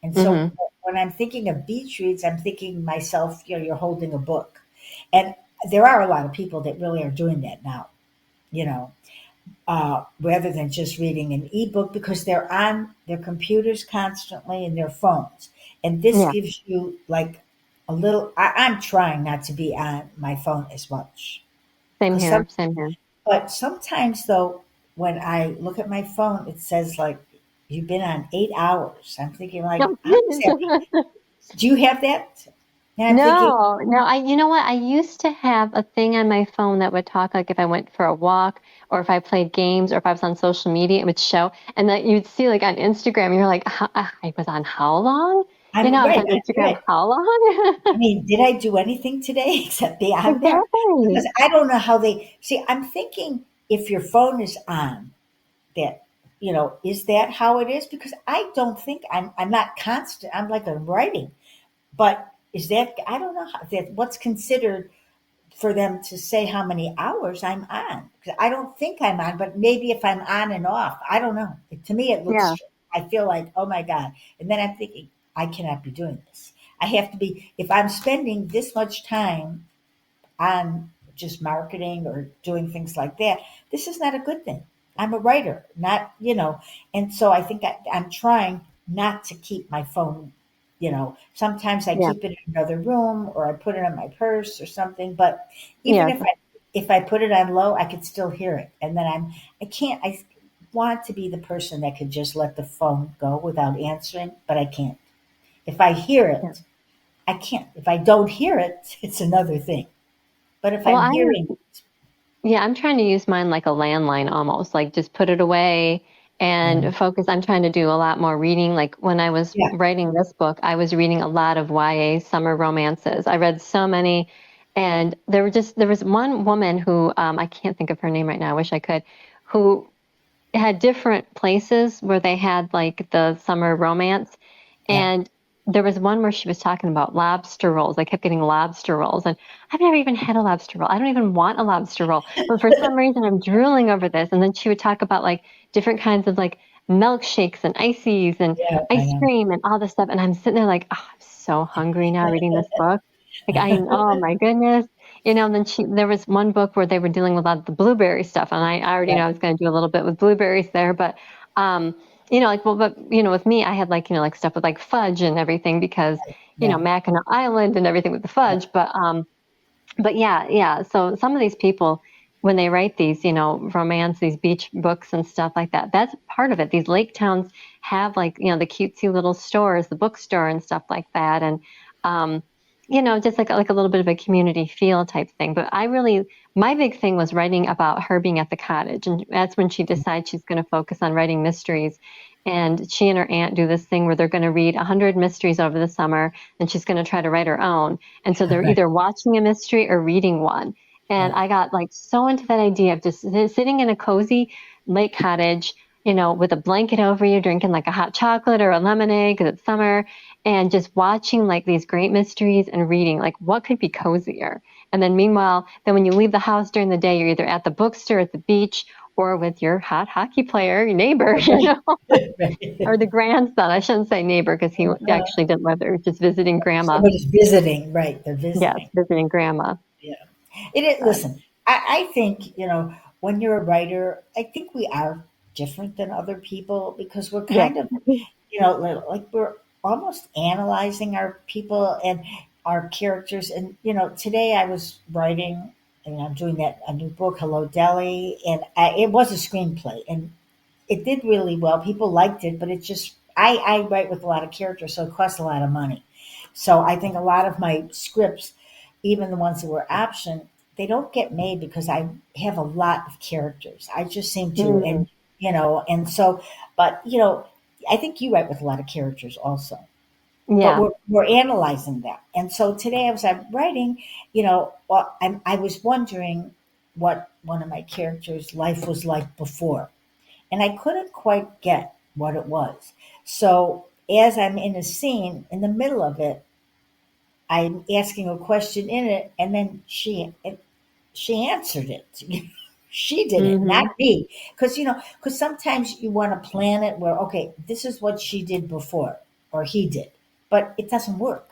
And so Hmm. when I'm thinking of beach reads, I'm thinking myself, you're holding a book. And there are a lot of people that really are doing that now, you know, rather than just reading an ebook because they're on their computers constantly and their phones. And this Yeah. gives you like a little, I'm trying not to be on my phone as much. Same Because here. Same here. but sometimes though, when I look at my phone, it says like, you've been on 8 hours. I'm thinking like, No, how does that, do you have that? And I'm thinking, no, no. You know what? I used to have a thing on my phone that would talk like if I went for a walk or if I played games or if I was on social media, it would show. And that you'd see like on Instagram, you're like, I was on how long? I was right, on Instagram right. how long? I mean, did I do anything today except be on there? Exactly. Because I don't know how they see. I'm thinking if your phone is on, that is that how it is? Because I don't think I'm not constant. I'm like I'm writing, but is that I don't know how that what's considered for them to say how many hours I'm on. 'Cause I don't think I'm on, but maybe if I'm on and off, I don't know. To me, it Yeah. looks. I feel like, oh my god, and then I'm thinking, I cannot be doing this. I have to be if I'm spending this much time on just marketing or doing things like that. This is not a good thing. I'm a writer, not, and so I think I'm trying not to keep my phone, sometimes I Yeah. keep it in another room or I put it in my purse or something. But even Yeah. if I put it on low, I could still hear it. And then I can't, I want to be the person that could just let the phone go without answering, but I can't. If I hear Yeah. it, I can't. If I don't hear it, it's another thing. But if Well, I'm hearing, yeah, I'm trying to use mine like a landline almost, like just put it away and focus. I'm trying to do a lot more reading. Like when I was yeah, writing this book, I was reading a lot of YA summer romances. I read so many, and there was one woman who I can't think of her name right now. I wish I could, who had different places where they had like the summer romance. yeah, And there was one where she was talking about lobster rolls. I kept getting lobster rolls. And I've never even had a lobster roll. I don't even want a lobster roll. But for some reason, I'm drooling over this. And then she would talk about like different kinds of like milkshakes and ices and yeah, I ice know. cream and all this stuff. And I'm sitting there like, oh, I'm so hungry now reading this book. Like, oh my goodness. And then there was one book where they were dealing with a lot of the blueberry stuff, and I already Yeah, know I was going to do a little bit with blueberries there, but um, like, well, but with me, I had like like stuff with like fudge and everything because yeah, Mackinac Island and everything with the yeah, fudge, but yeah, yeah. So some of these people, when they write these, romance, these beach books and stuff like that, that's part of it. These lake towns have like the cutesy little stores, the bookstore and stuff like that, and um, just like a little bit of a community feel type thing. But my big thing was writing about her being at the cottage, and that's when she decides she's going to focus on writing mysteries. And she and her aunt do this thing where they're going to read 100 mysteries over the summer, and she's going to try to write her own. And so they're Right. either watching a mystery or reading one. And Right. I got like so into that idea of just sitting in a cozy lake cottage, with a blanket over you, drinking like a hot chocolate or a lemonade because it's summer, and just watching like these great mysteries and reading, like what could be cozier? And then meanwhile, then when you leave the house during the day, you're either at the bookstore, at the beach, or with your hot hockey player, your neighbor, or Right. the grandson. I shouldn't say neighbor because he actually didn't live there. He was just visiting grandma. Somebody's visiting, right? They're Yes, visiting. visiting grandma. Yeah. It is, But listen, I think, when you're a writer, I think we are different than other people because we're yeah. kind of, like we're almost analyzing our people and our characters. And, today I was writing and I'm doing a new book, Hello Delhi, and it was a screenplay and it did really well. People liked it, but it just, I write with a lot of characters, so it costs a lot of money. So I think a lot of my scripts, even the ones that were option, they don't get made because I have a lot of characters. I just seem to, Mm, and so, but I think you write with a lot of characters also. But yeah. we're analyzing them, and so today as I'm writing, well, I was wondering what one of my characters' life was like before, and I couldn't quite get what it was. So as I'm in a scene, in the middle of it, I'm asking a question in it, and then she answered it. She did it, Hmm. not me. Because sometimes you want to plan it where, okay, this is what she did before or he did, but it doesn't work.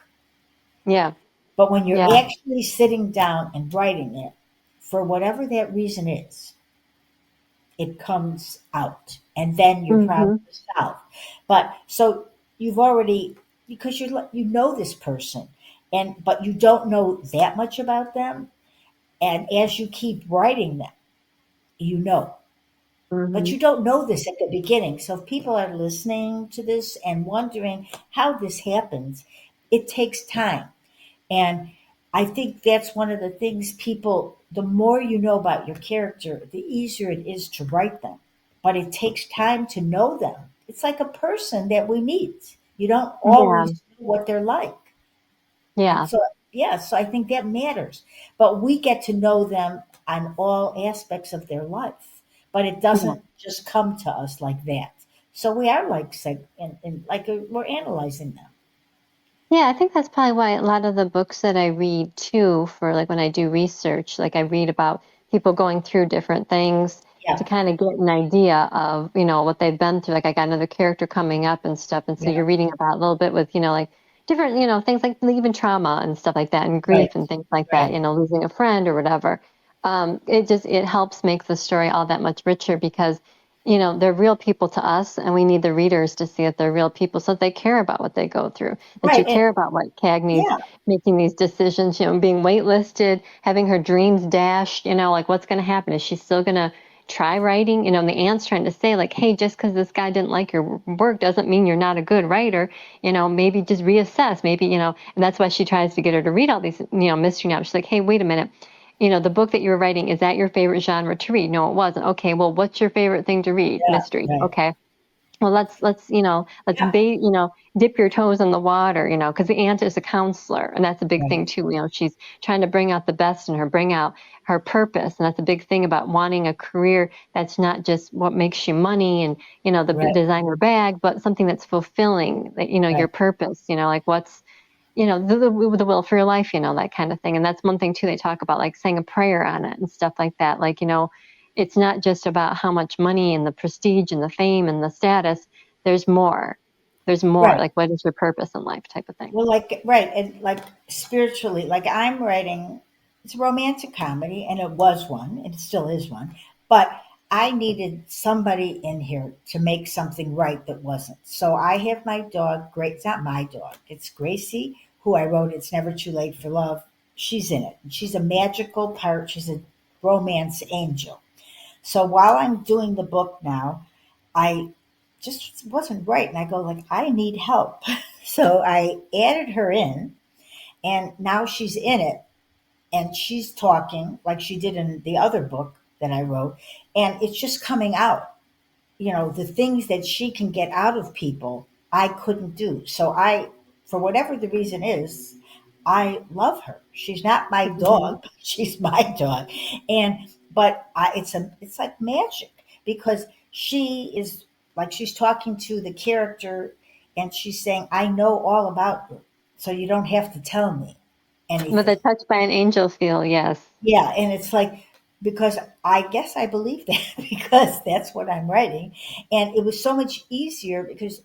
Yeah. But when you're Yeah. actually sitting down and writing it, for whatever that reason is, it comes out and then your problem Hmm. is solved. But so you've already, because you know this person, but you don't know that much about them, and as you keep writing them, you know. But Hmm. you don't know this at the beginning. So if people are listening to this and wondering how this happens, it takes time. And I think that's one of the things people, the more you know about your character, the easier it is to write them. But it takes time to know them. It's like a person that we meet. You don't Yeah. always know what they're like. And Yeah. so, yeah, so I think that matters. But we get to know them on all aspects of their life. But it Yeah. doesn't just come to us like that. So we are like, we're analyzing them. Yeah, I think that's probably why a lot of the books that I read too, for like when I do research, like I read about people going through different things to Yeah, kind of get an idea of, what they've been through. Like I got another character coming up and stuff. And so yeah, you're reading about a little bit with, like different, things like even trauma and stuff like that and right, grief and things like that, right, losing a friend or whatever. It helps make the story all that much richer because they're real people to us, and we need the readers to see that they're real people so that they care about what they go through, that you right. And care about what Cagney's yeah, making these decisions, being waitlisted, having her dreams dashed, like what's going to happen? Is she still going to try writing? And the aunt's trying to say, like, hey, just because this guy didn't like your work doesn't mean you're not a good writer. Maybe just reassess. Maybe, and that's why she tries to get her to read all these, mystery novels. She's like, hey, wait a minute, the book that you were writing, is that your favorite genre to read? No, it wasn't. Okay, well, what's your favorite thing to read? yeah, Mystery. right, Okay. Well, let's yeah, dip your toes in the water, because the aunt is a counselor, and that's a big right, thing too. She's trying to bring out the best in her, bring out her purpose, and that's a big thing about wanting a career that's not just what makes you money and the right, designer bag, but something that's fulfilling, that your right, purpose, like what's the will for your life, that kind of thing. And that's one thing too, they talk about like saying a prayer on it and stuff like that. Like, it's not just about how much money and the prestige and the fame and the status. There's more. There's more. right. Like, what is your purpose in life type of thing. Well, like, right, and like spiritually, like I'm writing, it's a romantic comedy, and it was one, and it still is one, but I needed somebody in here to make something right that wasn't. So I have my dog, Great, it's not my dog, it's Gracie, who I wrote It's Never Too Late for Love. She's in it. She's a magical part, she's a romance angel. So while I'm doing the book now, I just wasn't right. And I go like, I need help. So I added her in And now she's in it and she's talking like she did in the other book that I wrote. And it's just coming out, the things that she can get out of people, I couldn't do. So for whatever the reason is, I love her. She's not my Mhm. dog. She's my dog. But it's like magic because she is like, she's talking to the character and she's saying, I know all about you. So you don't have to tell me With a anything. touch by an angel feel, yes. Yeah, and it's like, because I guess I believe that because that's what I'm writing. And it was so much easier because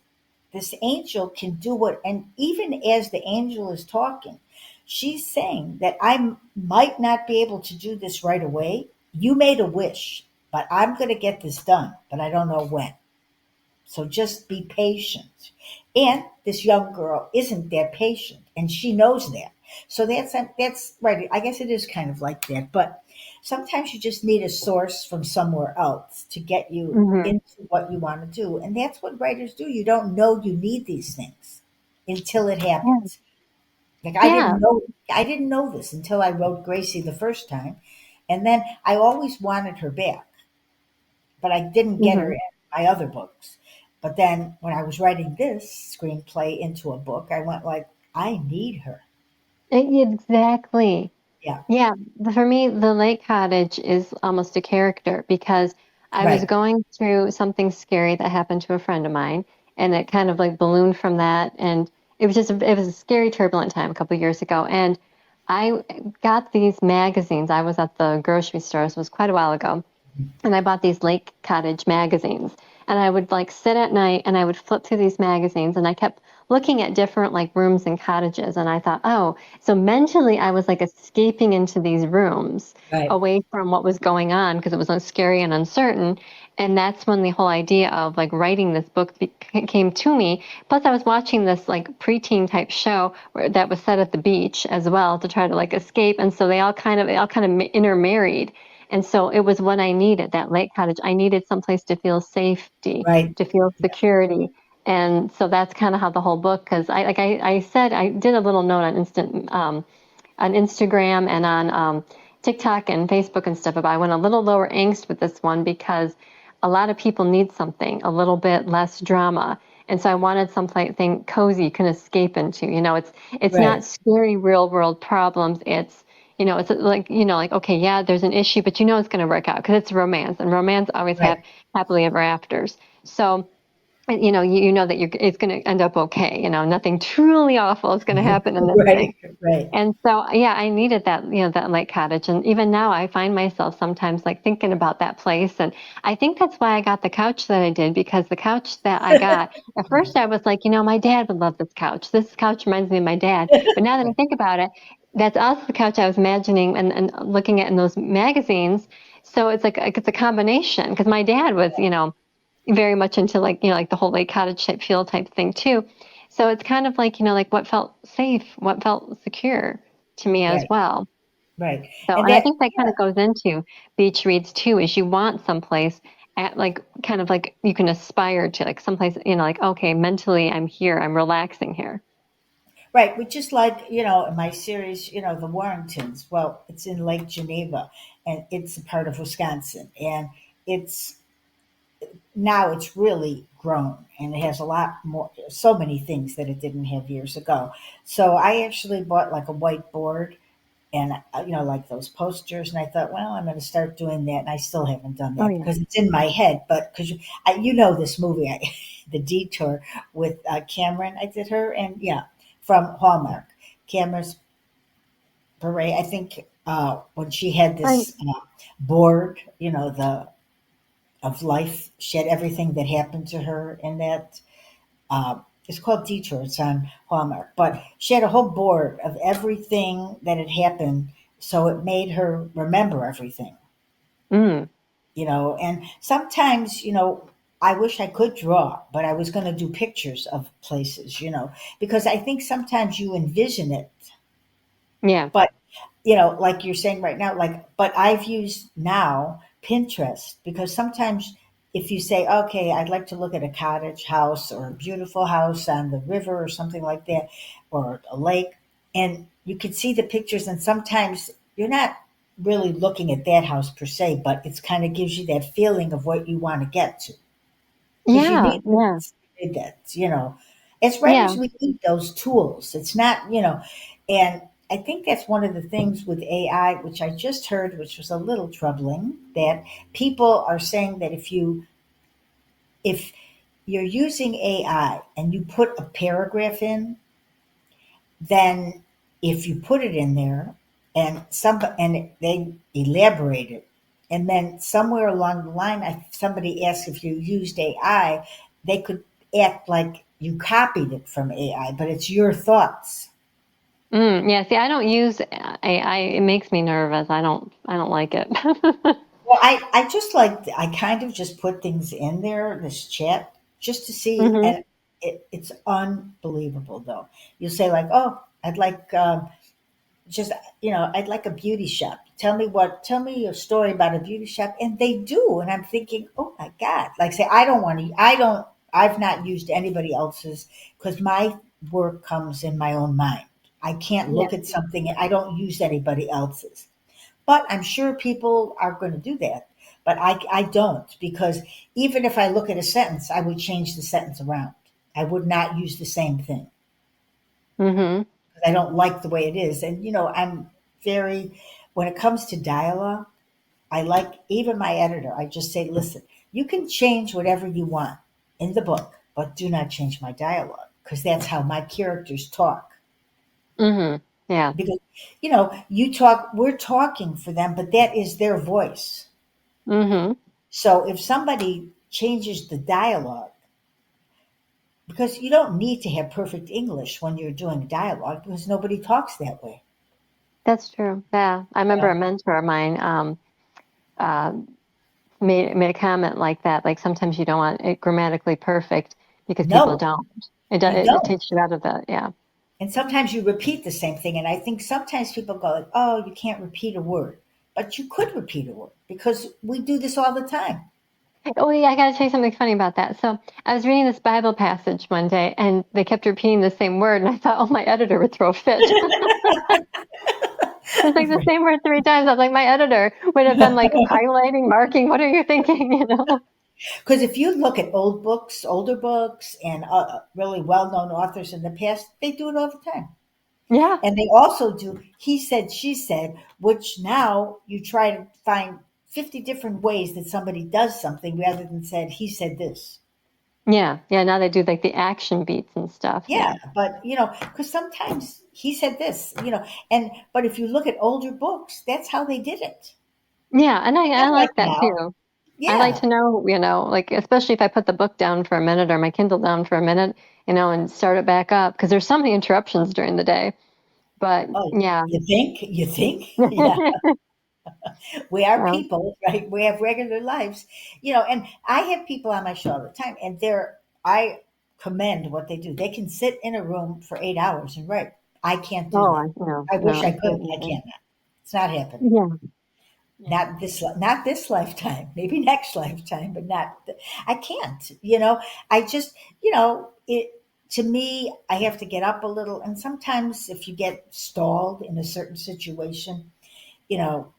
this angel can do what, and even as the angel is talking, she's saying that might not be able to do this right away. You made a wish, but I'm going to get this done, but I don't know when. So just be patient. And this young girl isn't that patient, and she knows that. So that's right. I guess it is kind of like that. But sometimes you just need a source from somewhere else to get you Hmm. into what you want to do, and that's what writers do. You don't know you need these things until it Yeah. happens. Like Yeah. I didn't know this until I wrote Gracie the first time, and then I always wanted her back, but I didn't get her Hmm. in my other books. But then when I was writing this screenplay into a book, I went like, I need her. Exactly. Yeah, Yeah, for me, the lake cottage is almost a character because I was right, going through something scary that happened to a friend of mine, and it kind of like ballooned from that, and it was a scary, turbulent time a couple of years ago, and I got these magazines. I was at the grocery store, so it was quite a while ago, and I bought these Lake Cottage magazines. And I would like sit at night and I would flip through these magazines and I kept looking at different like rooms and cottages. And I thought, oh, so mentally I was like escaping into these rooms right, away from what was going on because it was scary and uncertain. And that's when the whole idea of like writing this book came to me. Plus, I was watching this like preteen type show that was set at the beach as well to try to like escape. And so they all kind of intermarried. And so it was what I needed, that lake cottage. I needed someplace to feel safety, right, to feel security. And so that's kind of how the whole book, because I said, I did a little note on Instagram and on TikTok and Facebook and stuff about I went a little lower angst with this one because a lot of people need something a little bit less drama. And so I wanted something cozy you can escape into. It's right, not scary real world problems. It's like, like, okay, yeah, there's an issue, but it's going to work out because it's romance and romance always have right, happily ever afters. So, and, you know that it's going to end up okay. Nothing truly awful is going to happen in this thing. right, right, And so, yeah, I needed that, that lake cottage. And even now I find myself sometimes like thinking about that place. And I think that's why I got the couch that I did, because the couch that I got, at first I was like, my dad would love this couch. This couch reminds me of my dad. But now that I think about it, that's also the couch I was imagining and looking at in those magazines. So it's a combination because my dad was, very much into like, like the whole lake cottage type feel type thing too. So it's kind of like, like what felt safe, what felt secure to me as right, well. right. So, And and I that, think that kind yeah, of goes into beach reads too, is you want someplace at like kind of like you can aspire to, like someplace, like, okay, mentally I'm here, I'm relaxing here. right. Which is like, in my series, the Warringtons. Well, it's in Lake Geneva and it's a part of Wisconsin. And it's now it's really grown and it has a lot more, so many things that it didn't have years ago. So I actually bought like a whiteboard and like those posters, and I thought, well, I'm going to start doing that, and I still haven't done Oh that yeah. because it's in my head. But because this movie, The Detour, with Cameron, I did her, and yeah, from Hallmark, Cameron's beret. I think when she had I, this board, the of life, she had everything that happened to her in that. It's called Detour. It's on Hallmark, but she had a whole board of everything that had happened, so it made her remember everything. mm, And sometimes, I wish I could draw, but I was going to do pictures of places, because I think sometimes you envision it, yeah. but like you're saying right now, like, but I've used now Pinterest because sometimes if you say, okay, I'd like to look at a cottage house or a beautiful house on the river or something like that, or a lake, and you could see the pictures, and sometimes you're not really looking at that house per se, but it's kind of gives you that feeling of what you want to get to because you Yeah, need yeah, that, as yeah. writers, we need those tools. It's not, and I think that's one of the things with AI, which I just heard, which was a little troubling, that people are saying that if you're using AI and you put a paragraph in, then if you put it in there and they elaborate it, and then somewhere along the line, somebody asked if you used AI, they could act like you copied it from AI, but it's your thoughts. Yeah, see, I don't use AI. It makes me nervous. I don't like it. Well, I just like I kind of just put things in there, this chat, just to see, Hmm. and it's unbelievable though. You'll say like, "Oh, I'd like just I'd like a beauty shop. Tell me a story about a beauty shop," and they do, and I'm thinking, oh my god, like say I've not used anybody else's because my work comes in my own mind. I can't Yeah. look at something, I don't use anybody else's, but I'm sure people are going to do that, but I don't, because even if I look at a sentence, I would change the sentence around. I would not use the same thing. Hmm. I don't like the way it is. And, I'm very, when it comes to dialogue, I like, even my editor, I just say, listen, you can change whatever you want in the book, but do not change my dialogue because that's how my characters talk. Hmm. Yeah. Because, we're talking for them, but that is their voice. Hmm. So if somebody changes the dialogue, because you don't need to have perfect English when you're doing dialogue because nobody talks that way. That's true. Yeah. I remember a mentor of mine uh, made a comment like that. Like sometimes you don't want it grammatically perfect because people No, don't. you It don't. takes you out of the, yeah. And sometimes you repeat the same thing. And I think sometimes people go like, "Oh, you can't repeat a word," but you could repeat a word because we do this all the time. Oh, yeah, I got to tell you something funny about that. So I was reading this Bible passage one day and they kept repeating the same word. And I thought, oh, my editor would throw a fit. It's like the same word three times. I was like, my editor would have been like highlighting, marking. What are you thinking? Because if you look at older books, and really well-known authors in the past, they do it all the time. Yeah. And they also do he said, she said, which now you try to find 50 different ways that somebody does something rather than said, he said this. Yeah. Yeah. Now they do like the action beats and stuff. Yeah, Yeah. but because sometimes he said this, but if you look at older books, that's how they did it. Yeah. And I Not like like that now. too. I like Yeah. to know, like, especially if I put the book down for a minute or my Kindle down for a minute, and start it back up because there's so many interruptions during the day. But Oh, yeah. you think? You think? Yeah. We are Well, people, right? We have regular lives, and I have people on my show all the time, and I commend what they do. They can sit in a room for 8 hours and write. I can't do oh, that. no, I no, wish I I could. can't I either. can't. It's not happening. Yeah. Yeah. Not this lifetime. Maybe next lifetime, but not. I can't. I just. It. To me, I have to get up a little, and sometimes if you get stalled in a certain situation, you know,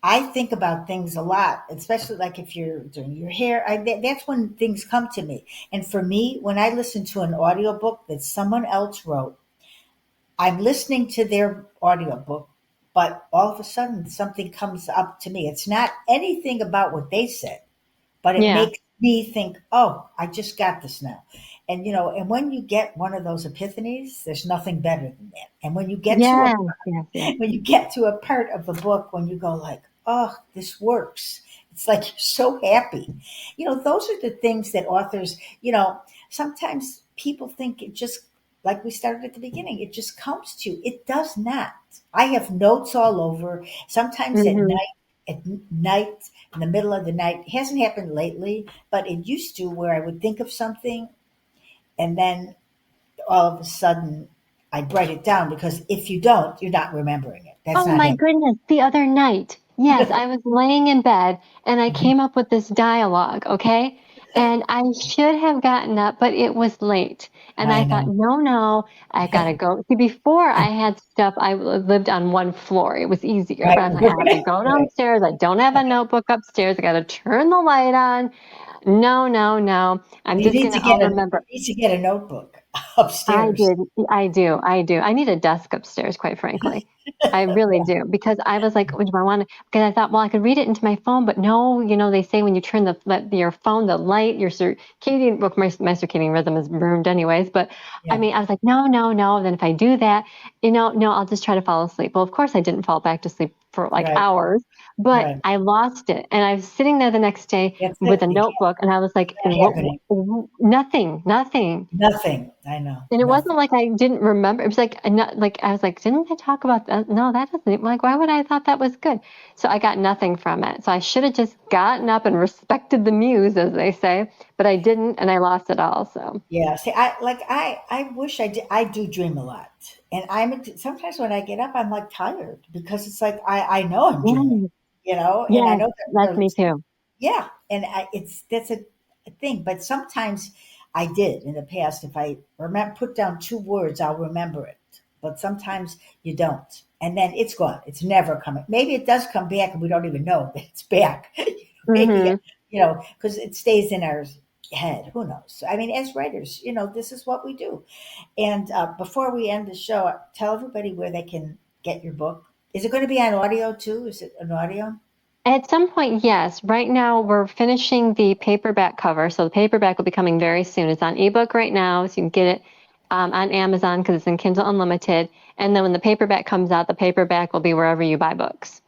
I think about things a lot, especially like if you're doing your hair. That's when things come to me. And for me, when I listen to an audiobook that someone else wrote, I'm listening to their audiobook, but all of a sudden something comes up to me. It's not anything about what they said, but it Yeah. makes me think, oh, I just got this now. And when you get one of those epiphanies, there's nothing better than that. And when you get to a Yes, yes, yes. when you get to a part of the book when you go like, oh, this works, it's like you're so happy. Those are the things that authors, sometimes people think it just, like we started at the beginning, it just comes to you. It does not. I have notes all over, sometimes Hmm. at night, in the middle of the night. It hasn't happened lately, but it used to, where I would think of something and then all of a sudden I'd write it down, because if you don't, you're not remembering it. That's Oh not my happening. goodness, the other night. Yes, I was laying in bed and I came up with this dialogue, okay? And I should have gotten up, but it was late. And I I thought, know. no, I gotta go. See, before I had stuff, lived on one floor. It was easier. But Right, I was like, I have to go right. downstairs. I don't have a notebook upstairs. I gotta turn the light on. No, no, no. I'm You just need gonna to all get remember. a notebook I upstairs. did. I do. I do. I need a desk upstairs, quite frankly. I really do because I was like, "Would I want to?" Because I thought, well, I could read it into my phone, but no, they say when you turn your phone, the light, your circadian, well, my circadian rhythm is ruined anyways. But I Yeah, mean, I was like, no, no, no. Then if I do that, no, I'll just try to fall asleep. Well, of course, I didn't fall back to sleep for like right, hours, but right. I lost it, and I was sitting there the next day That's with it. a You can't notebook, and I was like, that happening. nothing, nothing. Nothing. I know. And it Nothing. wasn't like I didn't remember. It was like not like I was like, didn't I talk about that? No, that doesn't. Like, why would I thought that was good? So I got nothing from it. So I should have just gotten up and respected the muse, as they say, but I didn't, and I lost it all. So Yeah. See, I wish I did. I do dream a lot, and sometimes when I get up, I'm like tired because it's like I know I'm dreaming, yeah, and I yes, know that that's they're me too. yeah, and it's that's a thing. But sometimes I did in the past. If I remember, put down two words, I'll remember it. But sometimes you don't, and then it's gone. It's never coming. Maybe it does come back, and we don't even know that it's back. Maybe Hmm. because it stays in our head. Who knows? I mean, as writers, this is what we do. And before we end the show, tell everybody where they can get your book. Is it going to be on audio too? Is it an audio? At some point, yes. Right now, we're finishing the paperback cover, so the paperback will be coming very soon. It's on ebook right now, so you can get it on Amazon because it's in Kindle Unlimited. And then when the paperback comes out, the paperback will be wherever you buy books.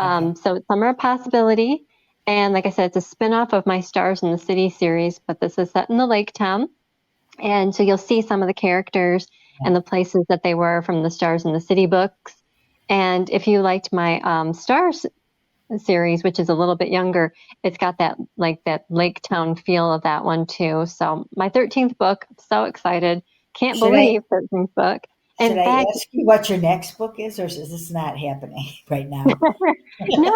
Okay. So it's Summer of Possibility. And like I said, it's a spin-off of my Stars in the City series, but this is set in the lake town. And so you'll see some of the characters and the places that they were from the Stars in the City books. And if you liked my Stars series, which is a little bit younger, it's got that like that lake town feel of that one too. So my 13th book, I'm so excited. Can't Should I believe 13th book. should In I fact, ask you what your next book is, or is this not happening right now? no,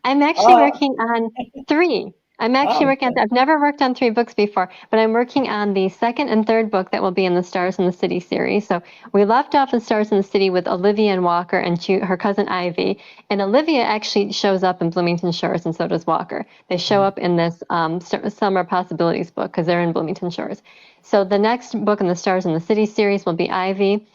I'm actually Oh, working on three. I'm actually oh, working on, I've never worked on three books before, but I'm working on the second and third book that will be in the Stars in the City series. So we left off in Stars in the City with Olivia and Walker and her cousin Ivy. And Olivia actually shows up in Bloomington Shores, and so does Walker. They show right. up in this Summer Possibilities book because they're in Bloomington Shores. So the next book in the Stars in the City series will be Ivy.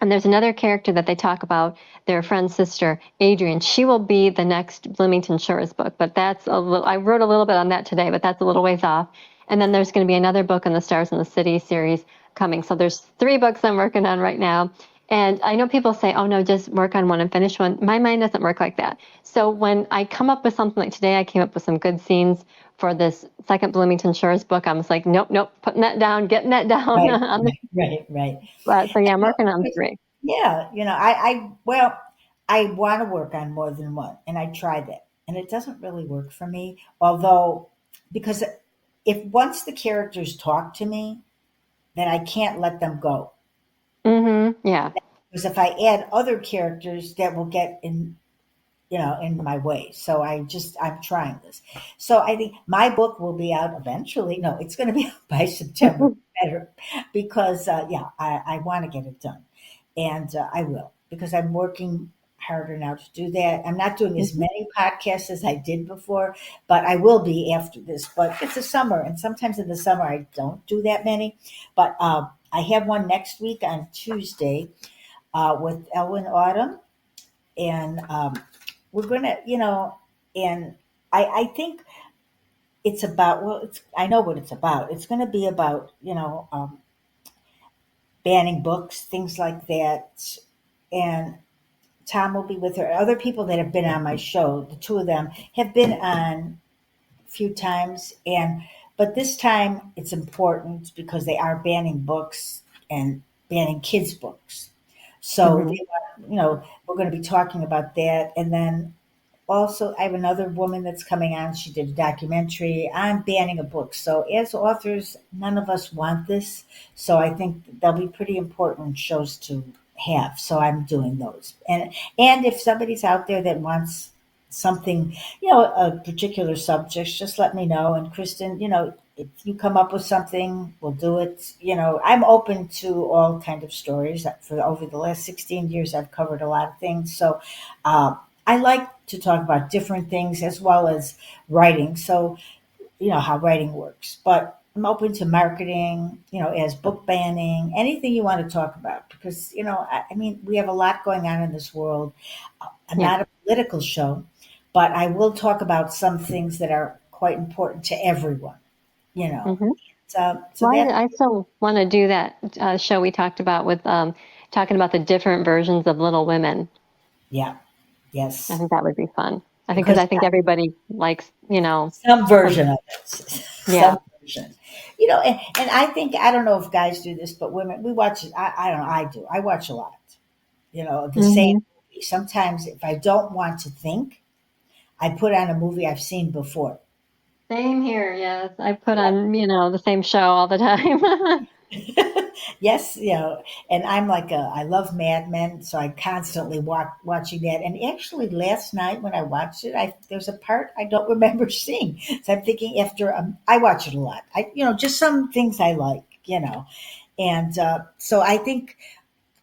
And there's another character that they talk about, their friend's sister, Adrian. She will be the next Bloomington Shores book, but that's a little, I wrote a little bit on that today, but that's a little ways off. And then there's going to be another book in the Stars in the City series coming. So there's three books I'm working on right now. And I know people say, oh no, just work on one and finish one. My mind doesn't work like that. So when I come up with something like today, I came up with some good scenes for this second Bloomington Shores book. I was like, nope, nope, putting that down, getting that down Right, on the right, right, right. so yeah, I'm Well, working on three. yeah, well, I want to work on more than one, and I tried that, and it doesn't really work for me. Although, because if once the characters talk to me, then I can't let them go. Yeah. Because if I add other characters, that will get in my way. So I'm trying this. So I think my book will be out eventually. No, it's going to be out by September. Better because yeah, I want to get it done, and I will because I'm working harder now to do that. I'm not doing as Mhm. many podcasts as I did before, but I will be after this. But it's the summer, and sometimes in the summer I don't do that many. But I have one next week on Tuesday with Elwyn Autumn, and we're gonna, and I think it's about well, it's I know what it's about. It's gonna be about banning books, things like that, and Tom will be with her. Other people that have been on my show, the two of them have been on a few times, and but this time it's important because they are banning books and banning kids' books. So Mhm. they, we're going to be talking about that, and then also, I have another woman that's coming on. She did a documentary on banning of books. So, as authors, none of us want this. So, I think they'll be pretty important shows to have. So, I'm doing those. And if somebody's out there that wants something, a particular subject, just let me know. And Kristen, if you come up with something, we'll do it. I'm open to all kind of stories. For over the last 16 years, I've covered a lot of things. So I like to talk about different things as well as writing. So how writing works. But I'm open to marketing, as book banning, anything you want to talk about, because I mean, we have a lot going on in this world. I'm Yeah. not a political show, but I will talk about some things that are quite important to everyone. You know, Hmm. so Well, that I still want to do that show we talked about with talking about the different versions of Little Women. yeah, I yes, think that would be fun. Because because I think everybody likes, some when, version of it, yeah. some version. And I think I don't know if guys do this, but women we watch. I don't know. I do. I watch a lot. The same Hmm. movie. Sometimes if I don't want to think, I put on a movie I've seen before. Same here, yes. I put on, the same show all the time. Yes, and I'm like I love Mad Men, so I constantly watching that. And actually, last night when I watched it, there's a part I don't remember seeing. So I'm thinking after I watch it a lot. Just some things I like, and so I think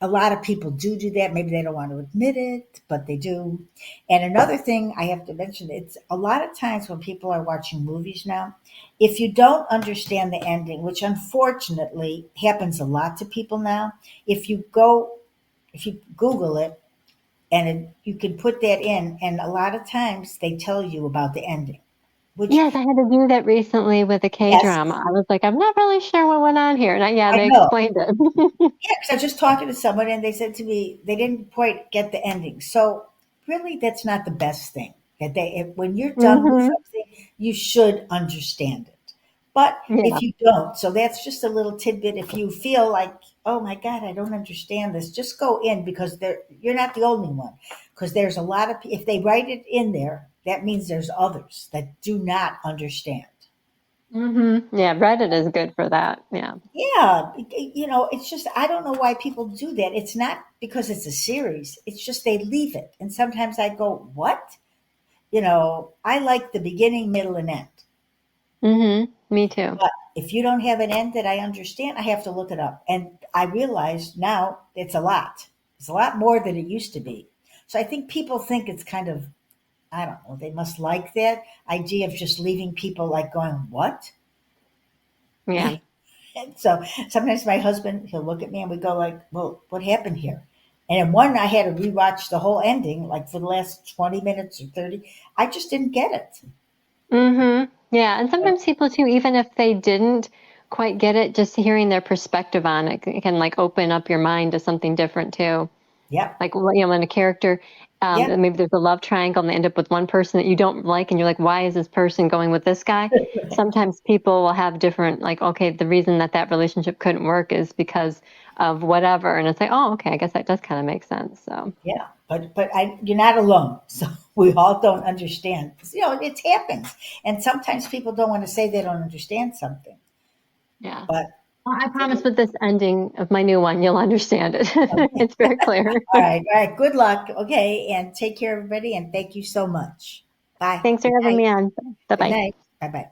a lot of people do that. Maybe they don't want to admit it, but they do. And another thing I have to mention, it's a lot of times when people are watching movies now, if you don't understand the ending, which unfortunately happens a lot to people now, if you go, if you Google it and you can put that in, and a lot of times they tell you about the ending, which, Yes, I had to do that recently with a yes, K-drama. I was like, I'm not really sure what went on here. And I they know. explained it. Yeah, because I was just talking to someone and they said to me they didn't quite get the ending. So really, that's not the best thing. When you're done with Hmm. something, you should understand it. But Yeah. if you don't, so that's just a little tidbit. If you feel like, oh my God, I don't understand this, just go in because you're not the only one. Because there's a lot of if they write it in there, that means there's others that do not understand. Hmm. Yeah, Reddit is good for that. Yeah. Yeah, it's just I don't know why people do that. It's not because it's a series. It's just they leave it. And sometimes I go, "What?" I like the beginning, middle, and end. Hmm. Me too. But if you don't have an end that I understand, I have to look it up. And I realize now it's a lot. It's a lot more than it used to be. So I think people think it's kind of, I don't know, they must like that idea of just leaving people like going, "What?" Yeah. And so sometimes my husband, he'll look at me and we go like, well, what happened here? And in one, I had to rewatch the whole ending, like for the last 20 minutes or 30. I just didn't get it. Hmm. Yeah, and sometimes people too, even if they didn't quite get it, just hearing their perspective on it can like open up your mind to something different too. Yep. Like when a character, Yep. maybe there's a love triangle and they end up with one person that you don't like, and you're like, why is this person going with this guy? Sometimes people will have different, like, okay, the reason that relationship couldn't work is because of whatever, and it's like, oh, okay, I guess that does kind of make sense. So Yeah. But you're not alone. So we all don't understand. 'Cause, it happens. And sometimes people don't want to say they don't understand something. yeah. But Well, I promise with this ending of my new one, you'll understand it. It's very clear. all right. All right. Good luck. Okay. And take care, everybody. And thank you so much. Bye. Thanks for Good having night. me on. Bye Good bye. night. Bye bye.